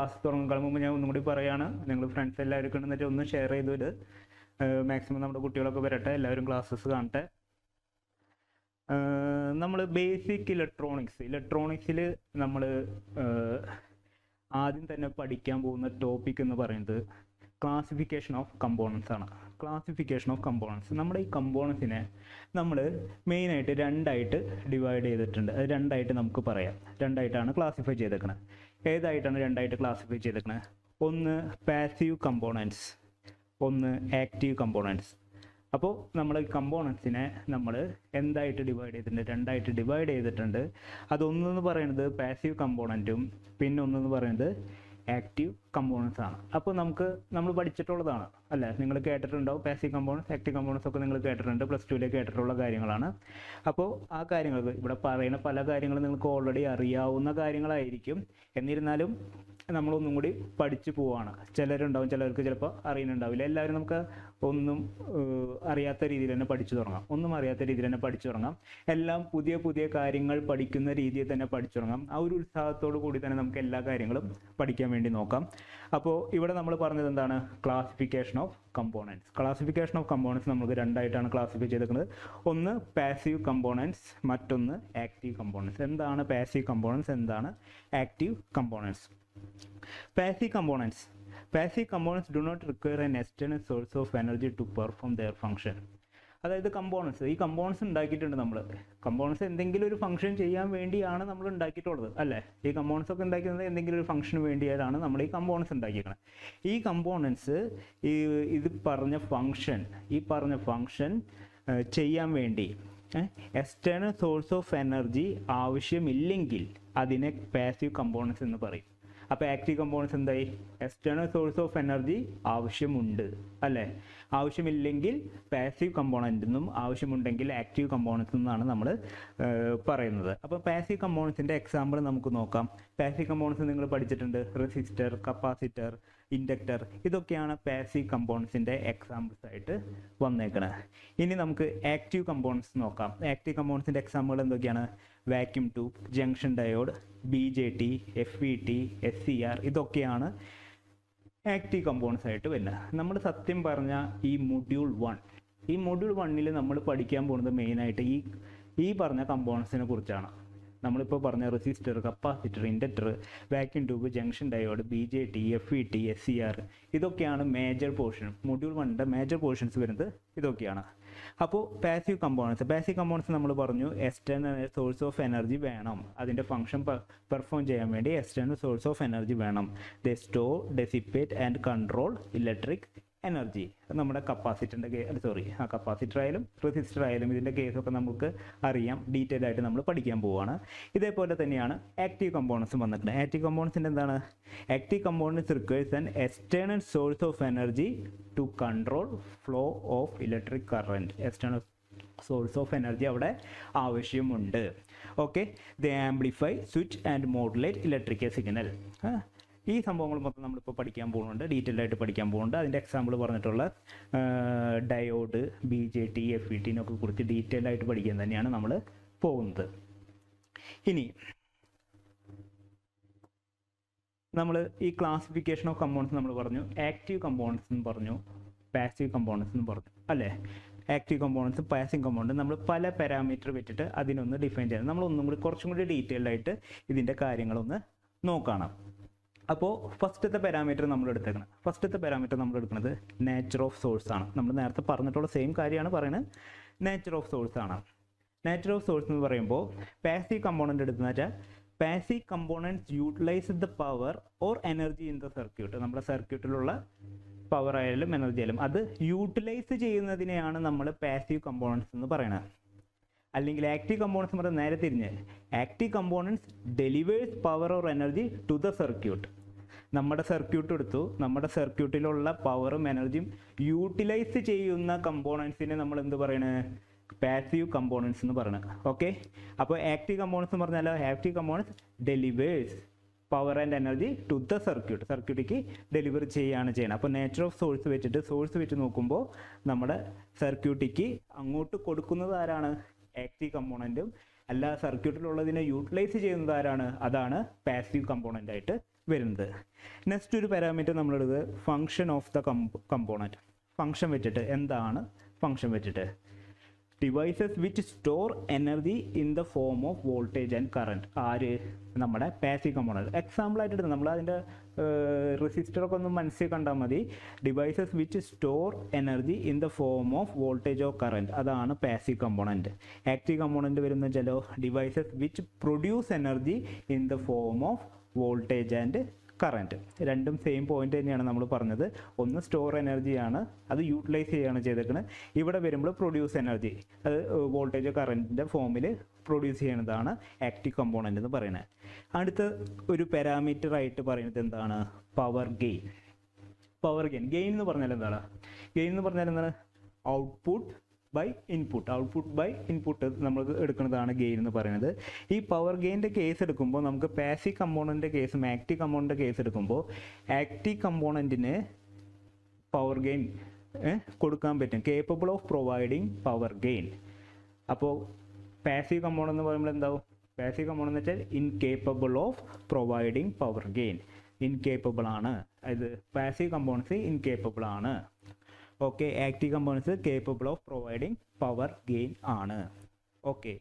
Class തുടങ്ങുന്നതിന് മുമ്പ് ഞാൻ ഒന്നും കൂടി പറയുകയാണ്, നിങ്ങൾ ഫ്രണ്ട്സ് എല്ലാവർക്കും എന്നിട്ട് ഒന്ന് ഷെയർ ചെയ്തിട്ട് മാക്സിമം നമ്മുടെ കുട്ടികളൊക്കെ വരട്ടെ, എല്ലാവരും ക്ലാസ്സസ് കാണട്ടെ. നമ്മൾ ബേസിക് ഇലക്ട്രോണിക്സിൽ നമ്മൾ ആദ്യം തന്നെ പഠിക്കാൻ പോകുന്ന ടോപ്പിക് എന്ന് പറയുന്നത് ക്ലാസിഫിക്കേഷൻ ഓഫ് കമ്പോണൻസ് ആണ്. ക്ലാസിഫിക്കേഷൻ ഓഫ് കമ്പോണൻസ്, നമ്മുടെ ഈ കമ്പോണൻസിനെ നമ്മൾ മെയിനായിട്ട് രണ്ടായിട്ട് ഡിവൈഡ് ചെയ്തിട്ടുണ്ട്. അത് രണ്ടായിട്ട് നമുക്ക് പറയാം, രണ്ടായിട്ടാണ് ക്ലാസിഫൈ ചെയ്തേക്കുന്നത്. ഏതായിട്ടാണ് രണ്ടായിട്ട് ക്ലാസിഫൈ ചെയ്തേക്കുന്നത്? ഒന്ന് പാസീവ് കമ്പോണൻസ്, ഒന്ന് ആക്റ്റീവ് കമ്പോണൻസ്. അപ്പോൾ നമ്മൾ ഈ കമ്പോണൻസിനെ നമ്മൾ എന്തായിട്ട് ഡിവൈഡ് ചെയ്തിട്ടുണ്ട്? രണ്ടായിട്ട് ഡിവൈഡ് ചെയ്തിട്ടുണ്ട്. അതൊന്നെന്ന് പറയുന്നത് പാസീവ് കമ്പോണൻറ്റും പിന്നെ ഒന്നെന്ന് പറയുന്നത് ആക്റ്റീവ് കമ്പോണൻസ് ആണ്. അപ്പോൾ നമ്മൾ പഠിച്ചിട്ടുള്ളതാണ് അല്ലേ, നിങ്ങൾ കേട്ടിട്ടുണ്ടാവും. പാസീവ് കമ്പോണൻസ്, ആക്റ്റീവ് കമ്പോണൻസ് ഒക്കെ നിങ്ങൾ കേട്ടിട്ടുണ്ട്, +2 കേട്ടിട്ടുള്ള കാര്യങ്ങളാണ്. അപ്പോൾ ആ കാര്യങ്ങൾ ഇവിടെ പറയുന്ന പല കാര്യങ്ങളും നിങ്ങൾക്ക് ഓൾറെഡി അറിയാവുന്ന കാര്യങ്ങളായിരിക്കും. എന്നിരുന്നാലും നമ്മളൊന്നും കൂടി പഠിച്ചു പോവാണ്. ചിലരുണ്ടാവും, ചിലർക്ക് ചിലപ്പോൾ അറിയുന്നുണ്ടാവില്ല. എല്ലാവരും നമുക്ക് ഒന്നും അറിയാത്ത രീതിയിൽ തന്നെ പഠിച്ചു തുടങ്ങാം, ഒന്നും അറിയാത്ത രീതിയിൽ തന്നെ പഠിച്ചു തുടങ്ങാം. എല്ലാം പുതിയ പുതിയ കാര്യങ്ങൾ പഠിക്കുന്ന രീതിയിൽ തന്നെ പഠിച്ചു തുടങ്ങാം. ആ ഒരു ഉത്സാഹത്തോടു കൂടി തന്നെ നമുക്ക് എല്ലാ കാര്യങ്ങളും പഠിക്കാൻ വേണ്ടി നോക്കാം. അപ്പോൾ ഇവിടെ നമ്മൾ പറഞ്ഞത് എന്താണ്? Classification of components. Classification of components നമുക്ക് രണ്ടായിട്ടാണ് ക്ലാസിഫൈ ചെയ്തിരിക്കുന്നത്. ഒന്ന് പാസീവ് കമ്പോണൻസ്, മറ്റൊന്ന് ആക്റ്റീവ് കമ്പോണൻസ്. എന്താണ് പാസീവ് കമ്പോണൻസ്, എന്താണ് active components? Passive components do not require an external source of energy to perform their function. അതായത് ഈ കമ്പോണൻസ് ഉണ്ടാക്കിയിട്ടുണ്ട് നമ്മൾ. കമ്പോണൻസ് എന്തെങ്കിലും ഒരു ഫംഗ്ഷൻ ചെയ്യാൻ വേണ്ടിയാണ് നമ്മൾ ഉണ്ടാക്കിയിട്ടുള്ളത് അല്ലേ? ഈ കമ്പോണൻസ് ഒക്കെ ഉണ്ടാക്കുന്നത് എന്തെങ്കിലും ഒരു ഫംഗ്ഷന് വേണ്ടിയാണ് നമ്മൾ ഈ കമ്പോണൻസ് ഉണ്ടാക്കിയിരിക്കുന്നത്. ഈ കമ്പോണൻസ് ഈ പറഞ്ഞ ഫംഗ്ഷൻ ചെയ്യാൻ വേണ്ടി എക്സ്റ്റേണൽ സോഴ്സ് ഓഫ് എനർജി ആവശ്യമില്ലെങ്കിൽ അതിനെ പാസീവ് കമ്പോണൻസ് എന്ന് പറയും. അപ്പോൾ ആക്റ്റീവ് കമ്പോണൻസ് എന്തായി? എക്സ്റ്റേണൽ സോഴ്സ് ഓഫ് എനർജി ആവശ്യമുണ്ട് അല്ലേ? ആവശ്യമില്ലെങ്കിൽ പാസീവ് കമ്പോണൻ്റ് എന്നും ആവശ്യമുണ്ടെങ്കിൽ ആക്റ്റീവ് കമ്പോണൻസ് എന്നാണ് നമ്മൾ പറയുന്നത്. അപ്പോൾ പാസീവ് കമ്പോണൻസിൻ്റെ എക്സാമ്പിൾ നമുക്ക് നോക്കാം. പാസീവ് കമ്പോണൻസ് നിങ്ങൾ പഠിച്ചിട്ടുണ്ട്. റെസിസ്റ്റർ, കപ്പാസിറ്റർ, ഇൻഡക്ടർ, ഇതൊക്കെയാണ് പാസീവ് കമ്പോണൻസിൻ്റെ എക്സാമ്പിൾസ് ആയിട്ട് വന്നേക്കുന്നത്. ഇനി നമുക്ക് ആക്റ്റീവ് കമ്പോണൻസ് നോക്കാം. ആക്റ്റീവ് കമ്പോണൻസിൻ്റെ എക്സാമ്പിൾ എന്തൊക്കെയാണ്? Vacuum tube, junction diode, BJT, FET, SCR, ഇതൊക്കെയാണ് ആക്റ്റീവ് കമ്പോണൻസ് ആയിട്ട് വരുന്നത്. നമ്മൾ സത്യം പറഞ്ഞ ഈ മൊഡ്യൂൾ 1 നമ്മൾ പഠിക്കാൻ പോകുന്നത് മെയിനായിട്ട് ഈ പറഞ്ഞ കമ്പോണൻസിനെ കുറിച്ചാണ്. നമ്മളിപ്പോൾ പറഞ്ഞ resistor, capacitor, inductor, vacuum tube, junction diode, BJT, FET, SCR, ഇതൊക്കെയാണ് മേജർ പോർഷൻ. മൊഡ്യൂൾ 1ൻ്റെ മേജർ പോർഷൻസ് വരുന്നത് ഇതൊക്കെയാണ്. അപ്പോൾ പാസീവ് കമ്പോണൻസ് നമ്മൾ പറഞ്ഞു എക്സ്റ്റേണൽ സോഴ്സ് ഓഫ് എനർജി വേണം. അതിൻ്റെ ഫംഗ്ഷൻ പെർഫോം ചെയ്യാൻ വേണ്ടി എക്സ്റ്റേണൽ സോഴ്സ് ഓഫ് എനർജി വേണം. They store, dissipate and control electric energy. നമ്മുടെ കപ്പാസിറ്റർ ആയാലും റെസിസ്റ്റർ ആയാലും ഇതിൻ്റെ കേസൊക്കെ നമുക്ക് അറിയാം. ഡീറ്റെയിൽ ആയിട്ട് നമ്മൾ പഠിക്കാൻ പോവുകയാണ്. ഇതേപോലെ തന്നെയാണ് ആക്റ്റീവ് കമ്പോണൻസും വന്നിട്ടുണ്ട്. ആക്റ്റീവ് കമ്പോണൻസിൻ്റെ എന്താണ്? Active components requires an external source of energy to control flow of electric current. External source of energy അവിടെ ആവശ്യമുണ്ട്. Okay, the amplify, switch and modulate electrical signal. ഈ സംഭവങ്ങൾ മൊത്തം നമ്മളിപ്പോൾ പഠിക്കാൻ പോകുന്നുണ്ട്, ഡീറ്റെയിൽ ആയിട്ട് പഠിക്കാൻ പോകുന്നുണ്ട്. അതിൻ്റെ എക്സാമ്പിൾ പറഞ്ഞിട്ടുള്ള ഡയോഡ്, BJT, FET കുറിച്ച് ഡീറ്റെയിൽ ആയിട്ട് പഠിക്കാൻ തന്നെയാണ് നമ്മൾ പോകുന്നത്. ഇനി നമ്മൾ ഈ ക്ലാസിഫിക്കേഷൻ ഓഫ് കമ്പോണൻസ് നമ്മൾ പറഞ്ഞു. ആക്റ്റീവ് കമ്പോണൻസ് എന്ന് പറഞ്ഞു, പാസീവ് കമ്പോണൻസ് എന്ന് പറഞ്ഞു അല്ലേ? ആക്റ്റീവ് കമ്പോണൻസ്, പാസീവ് കമ്പോണൻസ് നമ്മൾ പല പാരാമീറ്റർ വെച്ചിട്ട് അതിനൊന്ന് ഡിഫൈൻ ചെയ്യണം. നമ്മളൊന്നും കൂടി കുറച്ചും കൂടി ഡീറ്റെയിൽഡ് ആയിട്ട് ഇതിൻ്റെ കാര്യങ്ങളൊന്ന് നോക്കണം. അപ്പോൾ ഫസ്റ്റത്തെ പാരാമീറ്റർ നമ്മൾ എടുക്കുന്നത് നേച്ചർ ഓഫ് സോഴ്സ് ആണ്. നമ്മൾ നേരത്തെ പറഞ്ഞിട്ടുള്ള സെയിം കാര്യമാണ് പറയുന്നത്. നേച്ചർ ഓഫ് സോഴ്സ് ആണ്. നേച്ചർ ഓഫ് സോഴ്സ് എന്ന് പറയുമ്പോൾ പാസീവ് കമ്പോണൻ്റ് എടുത്തെന്ന് വെച്ചാൽ passive components utilise the power or energy in the circuit. നമ്മുടെ സർക്യൂട്ടിലുള്ള പവർ ആയാലും എനർജി ആയാലും അത് യൂട്ടിലൈസ് ചെയ്യുന്നതിനെയാണ് നമ്മൾ പാസീവ് കമ്പോണൻസ് എന്ന് പറയുന്നത്. അല്ലെങ്കിൽ ആക്റ്റീവ് കമ്പോണൻസ് എന്ന് പറയുന്നത് നേരെ തിരിഞ്ഞ്, active components delivers power or energy to the circuit. നമ്മുടെ സർക്യൂട്ട് എടുത്തു, നമ്മുടെ സർക്യൂട്ടിലുള്ള പവറും എനർജിയും യൂട്ടിലൈസ് ചെയ്യുന്ന കമ്പോണൻസിനെ നമ്മൾ എന്ത് പറയണേ? പാസീവ് കമ്പോണൻസ് എന്ന് പറയണത്. ഓക്കെ, അപ്പോൾ ആക്റ്റീവ് കമ്പോണൻസ് എന്ന് പറഞ്ഞാൽ active components delivers power and energy to the സർക്യൂട്ടിലേക്ക് ഡെലിവർ ചെയ്യാണ് ചെയ്യണം. അപ്പോൾ നേച്ചർ ഓഫ് സോഴ്സ് വെച്ച് നോക്കുമ്പോൾ നമ്മുടെ സർക്യൂട്ടിലേക്ക് അങ്ങോട്ട് കൊടുക്കുന്നത് ആരാണ്? ആക്റ്റീവ് കമ്പോണൻറ്റും. അല്ല സർക്യൂട്ടിലുള്ളതിനെ യൂട്ടിലൈസ് ചെയ്യുന്നത് ആരാണ്? അതാണ് പാസീവ് കമ്പോണൻ്റ് ആയിട്ട് വരുന്നത്. നെക്സ്റ്റ് ഒരു പാരാമീറ്റർ നമ്മളെടുത്ത് function of the component. Function വെച്ചിട്ട് എന്താണ് ഫങ്ഷൻ വെച്ചിട്ട് devices which store energy in the form of voltage and current. ആര്? നമ്മുടെ പാസീവ് കമ്പോണൻറ്റ്. എക്സാമ്പിൾ ആയിട്ട് എടുത്ത് നമ്മൾ അതിൻ്റെ റെസിസ്റ്ററൊക്കെ ഒന്ന് മനസ്സിൽ കണ്ടാൽ മതി. Devices which store energy in the form of voltage of current, അതാണ് പാസീവ് കമ്പോണൻറ്റ്. ആക്റ്റീവ് കമ്പോണൻറ്റ് വരുന്ന ചില devices which produce energy in the form of voltage and current. രണ്ടും സെയിം പോയിന്റ് തന്നെയാണ് നമ്മൾ പറഞ്ഞത്. ഒന്ന് സ്റ്റോർ എനർജിയാണ്, അത് യൂട്ടിലൈസ് ചെയ്യുകയാണ് ചെയ്തേക്കുന്നത്. ഇവിടെ വരുമ്പോൾ പ്രൊഡ്യൂസ് എനർജി, അത് വോൾട്ടേജ് കറൻറ്റിൻ്റെ ഫോമിൽ പ്രൊഡ്യൂസ് ചെയ്യുന്നതാണ് ആക്റ്റീവ് കമ്പോണൻ്റ് എന്ന് പറയുന്നത്. അടുത്ത ഒരു പാരാമീറ്റർ ആയിട്ട് പറയുന്നത് എന്താണ്? Power gain. പവർ ഗെയിൻ എന്ന് പറഞ്ഞാൽ എന്താണ്? ഗെയിൻ എന്ന് പറഞ്ഞാൽ എന്താണ്? Output by input. Output by input നമ്മൾ എടുക്കുന്നതാണ് ഗെയിൻ എന്ന് പറയുന്നത്. ഈ പവർ ഗെയിൻ്റെ കേസ് എടുക്കുമ്പോൾ നമുക്ക് പാസീവ് കമ്പോണൻ്റെ കേസും ആക്റ്റീവ് കമ്പോണൻ്റെ കേസ് എടുക്കുമ്പോൾ ആക്റ്റീവ് കമ്പോണൻറ്റിന് പവർ ഗെയിൻ കൊടുക്കാൻ പറ്റും, capable of providing power gain. അപ്പോൾ പാസീവ് കമ്പോണൻ്റ് എന്ന് പറയുമ്പോൾ എന്താവും? പാസീവ് കമ്പോണൻ്റ് എന്ന് വെച്ചാൽ incapable of providing power gain. Incapable ആണ്, അത് പാസീവ് കമ്പോണൻസ് ഇൻകേപ്പബിൾ ആണ്. Okay, active components capable of providing power gain ആണ്. ഓക്കെ,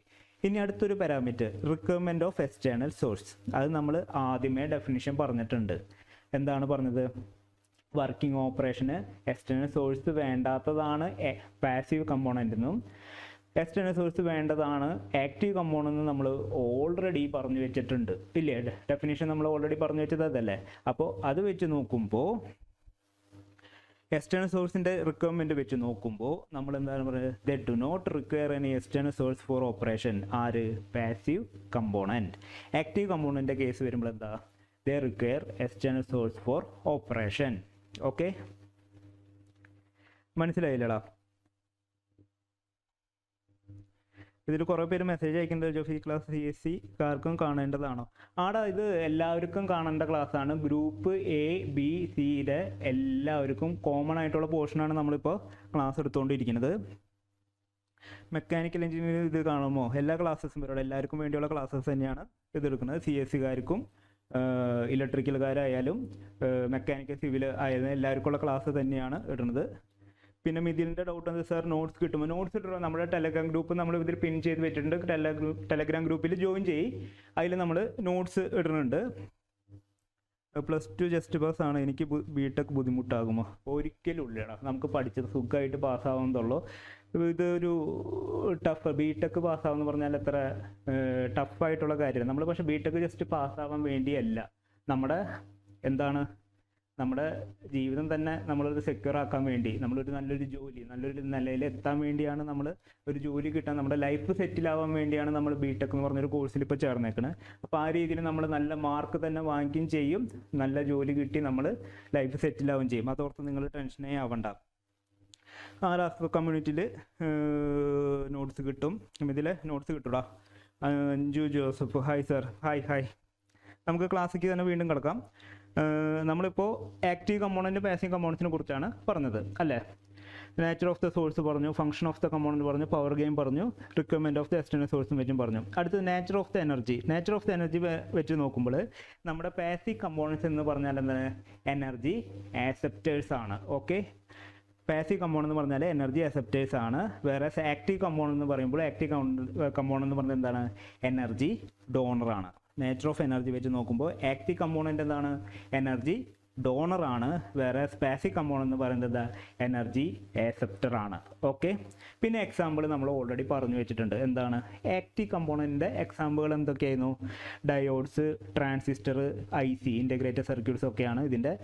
ഇനി അടുത്തൊരു parameter requirement of external source. അത് നമ്മൾ ആദ്യമേ ഡെഫിനിഷൻ പറഞ്ഞിട്ടുണ്ട്. എന്താണ് പറഞ്ഞത്? വർക്കിംഗ് ഓപ്പറേഷന് എക്സ്റ്റേണൽ സോഴ്സ് വേണ്ടാത്തതാണ് പാസീവ് കമ്പോണൻ്റ് എന്നും എക്സ്റ്റേണൽ സോഴ്സ് വേണ്ടതാണ് ആക്റ്റീവ് കമ്പോണൻ്റ് നമ്മൾ ഓൾറെഡി പറഞ്ഞു വെച്ചിട്ടുണ്ട് ഇല്ലേ? ഡെഫിനിഷൻ നമ്മൾ ഓൾറെഡി പറഞ്ഞു വെച്ചത് അതല്ലേ? അപ്പോൾ അത് വെച്ച് നോക്കുമ്പോൾ എക്സ്റ്റേണൽ സോഴ്സിൻ്റെ റിക്വയർമെൻറ്റ് വെച്ച് നോക്കുമ്പോൾ നമ്മൾ എന്താണ് പറയുന്നത്? They do not require any external source for operation. ആര്? Passive component. ആക്റ്റീവ് കമ്പോണൻ്റെ കേസ് വരുമ്പോൾ എന്താ? They require external source for operation. Okay, മനസ്സിലായില്ലടാ? ഇതിൽ കുറേ പേര് മെസ്സേജ് അയക്കുന്നത് ജോഫി ക്ലാസ് CSC കാർക്കും കാണേണ്ടതാണോ? ആടാ, ഇത് എല്ലാവർക്കും കാണേണ്ട ക്ലാസ്സാണ്. ഗ്രൂപ്പ് A, B, Cയുടെ എല്ലാവർക്കും കോമൺ ആയിട്ടുള്ള പോർഷനാണ് നമ്മളിപ്പോൾ ക്ലാസ് എടുത്തുകൊണ്ടിരിക്കുന്നത്. മെക്കാനിക്കൽ എഞ്ചിനീയറിംഗ് ഇത് കാണുമോ? എല്ലാ ക്ലാസ്സസും വരും, എല്ലാവർക്കും വേണ്ടിയുള്ള ക്ലാസ്സസ് തന്നെയാണ് ഇത് എടുക്കുന്നത്. CSCക്കാർക്കും ഇലക്ട്രിക്കൽകാരായാലും മെക്കാനിക്കൽ സിവിൽ ആയാലും എല്ലാവർക്കുമുള്ള ക്ലാസ് തന്നെയാണ് ഇടുന്നത്. പിന്നെ മിഥിലിൻ്റെ ഡൗട്ട് ഉണ്ട്, സാർ നോട്ട്സ് കിട്ടുമോ? നോട്ട്സ് കിട്ടുമോ? നമ്മുടെ ടെലഗ്രാം ഗ്രൂപ്പ് നമ്മൾ ഇതിൽ പിൻ ചെയ്ത് വെച്ചിട്ടുണ്ട്. ടെലഗ്രാം ഗ്രൂപ്പിൽ ജോയിൻ ചെയ്യും, അതിൽ നമ്മൾ നോട്ട്സ് ഇടുന്നുണ്ട്. +2 ജസ്റ്റ് പാസ് ആണ്, എനിക്ക് BTech ബുദ്ധിമുട്ടാകുമോ? ഒരിക്കലും ഇല്ലടാ, നമുക്ക് പഠിച്ചത് സുഖമായിട്ട് പാസ്സാവുന്നതുള്ളൂ. ഇതൊരു ടഫ് BTech പാസ്സാവെന്ന് പറഞ്ഞാൽ അത്ര ടഫായിട്ടുള്ള കാര്യമാണ്. നമ്മൾ പക്ഷേ BTech ജസ്റ്റ് പാസ്സാവാൻ വേണ്ടിയല്ല, നമ്മുടെ എന്താണ് നമ്മുടെ ജീവിതം തന്നെ നമ്മളൊരു സെക്യൂർ ആക്കാൻ വേണ്ടി, നമ്മളൊരു നല്ലൊരു ജോലി, നല്ലൊരു നിലയിൽ എത്താൻ വേണ്ടിയാണ്, നമ്മൾ ഒരു ജോലി കിട്ടാൻ, നമ്മുടെ ലൈഫ് സെറ്റിലാവാൻ വേണ്ടിയാണ് നമ്മൾ BTech എന്ന് പറഞ്ഞൊരു കോഴ്സിൽ ഇപ്പോൾ ചേർന്നേക്കുന്നത്. അപ്പോൾ ആ രീതിയിൽ നമ്മൾ നല്ല മാർക്ക് തന്നെ വാങ്ങിക്കുകയും ചെയ്യും, നല്ല ജോലി കിട്ടി നമ്മൾ ലൈഫ് സെറ്റിലാവുകയും ചെയ്യും. അതോർത്ത് നിങ്ങൾ ടെൻഷനേ ആവണ്ട. രാഷ്ട്രീയ കമ്മ്യൂണിറ്റിയിൽ നോട്ട്സ് കിട്ടും, ഇതിൽ നോട്ട്സ് കിട്ടൂടാ. Anju Joseph, hi sir. Hi. നമുക്ക് ക്ലാസ്സിലേക്ക് തന്നെ വീണ്ടും കിടക്കാം. നമ്മളിപ്പോൾ ആക്റ്റീവ് കമ്പോണൻറ്റ് പാസീവ് കമ്പോണൻസിനെ കുറിച്ചാണ് പറഞ്ഞത് അല്ലേ? നേച്ചർ ഓഫ് ദ സോഴ്സ് പറഞ്ഞു, ഫംഗ്ഷൻ ഓഫ് ദ കമ്പോണൻറ്റ് പറഞ്ഞു, പവർ ഗെയിൻ പറഞ്ഞു, റിക്വയർമെൻറ്റ് ഓഫ് ദ എക്സ്റ്റേണൽ സോഴ്സും വെച്ചും പറഞ്ഞു. അടുത്തത് nature of the energy. Nature of the energy വെച്ച് നോക്കുമ്പോൾ നമ്മുടെ പാസീവ് കമ്പോണൻസ് എന്ന് പറഞ്ഞാൽ എന്താണ്? എനർജി ആക്സെപ്റ്റേഴ്സ് ആണ്. ഓക്കെ, പാസീവ് കമ്പോണൻറ്റ് എന്ന് പറഞ്ഞാൽ എനർജി അക്സെപ്റ്റേഴ്സ് ആണ്. വേറെ ആക്റ്റീവ് കമ്പോണൻറ്റ് എന്ന് പറയുമ്പോൾ ആക്റ്റീവ് കമ്പോണൻറ്റ് എന്ന് പറഞ്ഞാൽ എന്താണ്? എനർജി ഡോണറാണ്. നേച്ചർ ഓഫ് എനർജി വെച്ച് നോക്കുമ്പോൾ ആക്റ്റീവ് കമ്പോണൻറ്റ് എന്താണ്? എനർജി ഡോണറാണ്. വേറെ പാസീവ് കമ്പോണൻറ്റ് എന്ന് പറയുന്നത് എനർജി ആക്സെപ്റ്റർ ആണ്. ഓക്കെ, പിന്നെ എക്സാമ്പിൾ നമ്മൾ ഓൾറെഡി പറഞ്ഞു വെച്ചിട്ടുണ്ട്. എന്താണ് ആക്റ്റീവ് കമ്പോണൻറ്റിൻ്റെ എക്സാമ്പിളുകൾ? എന്തൊക്കെയായിരുന്നു? Diodes, transistor, IC integrated circuits ഒക്കെയാണ് ഇതിൻ്റെ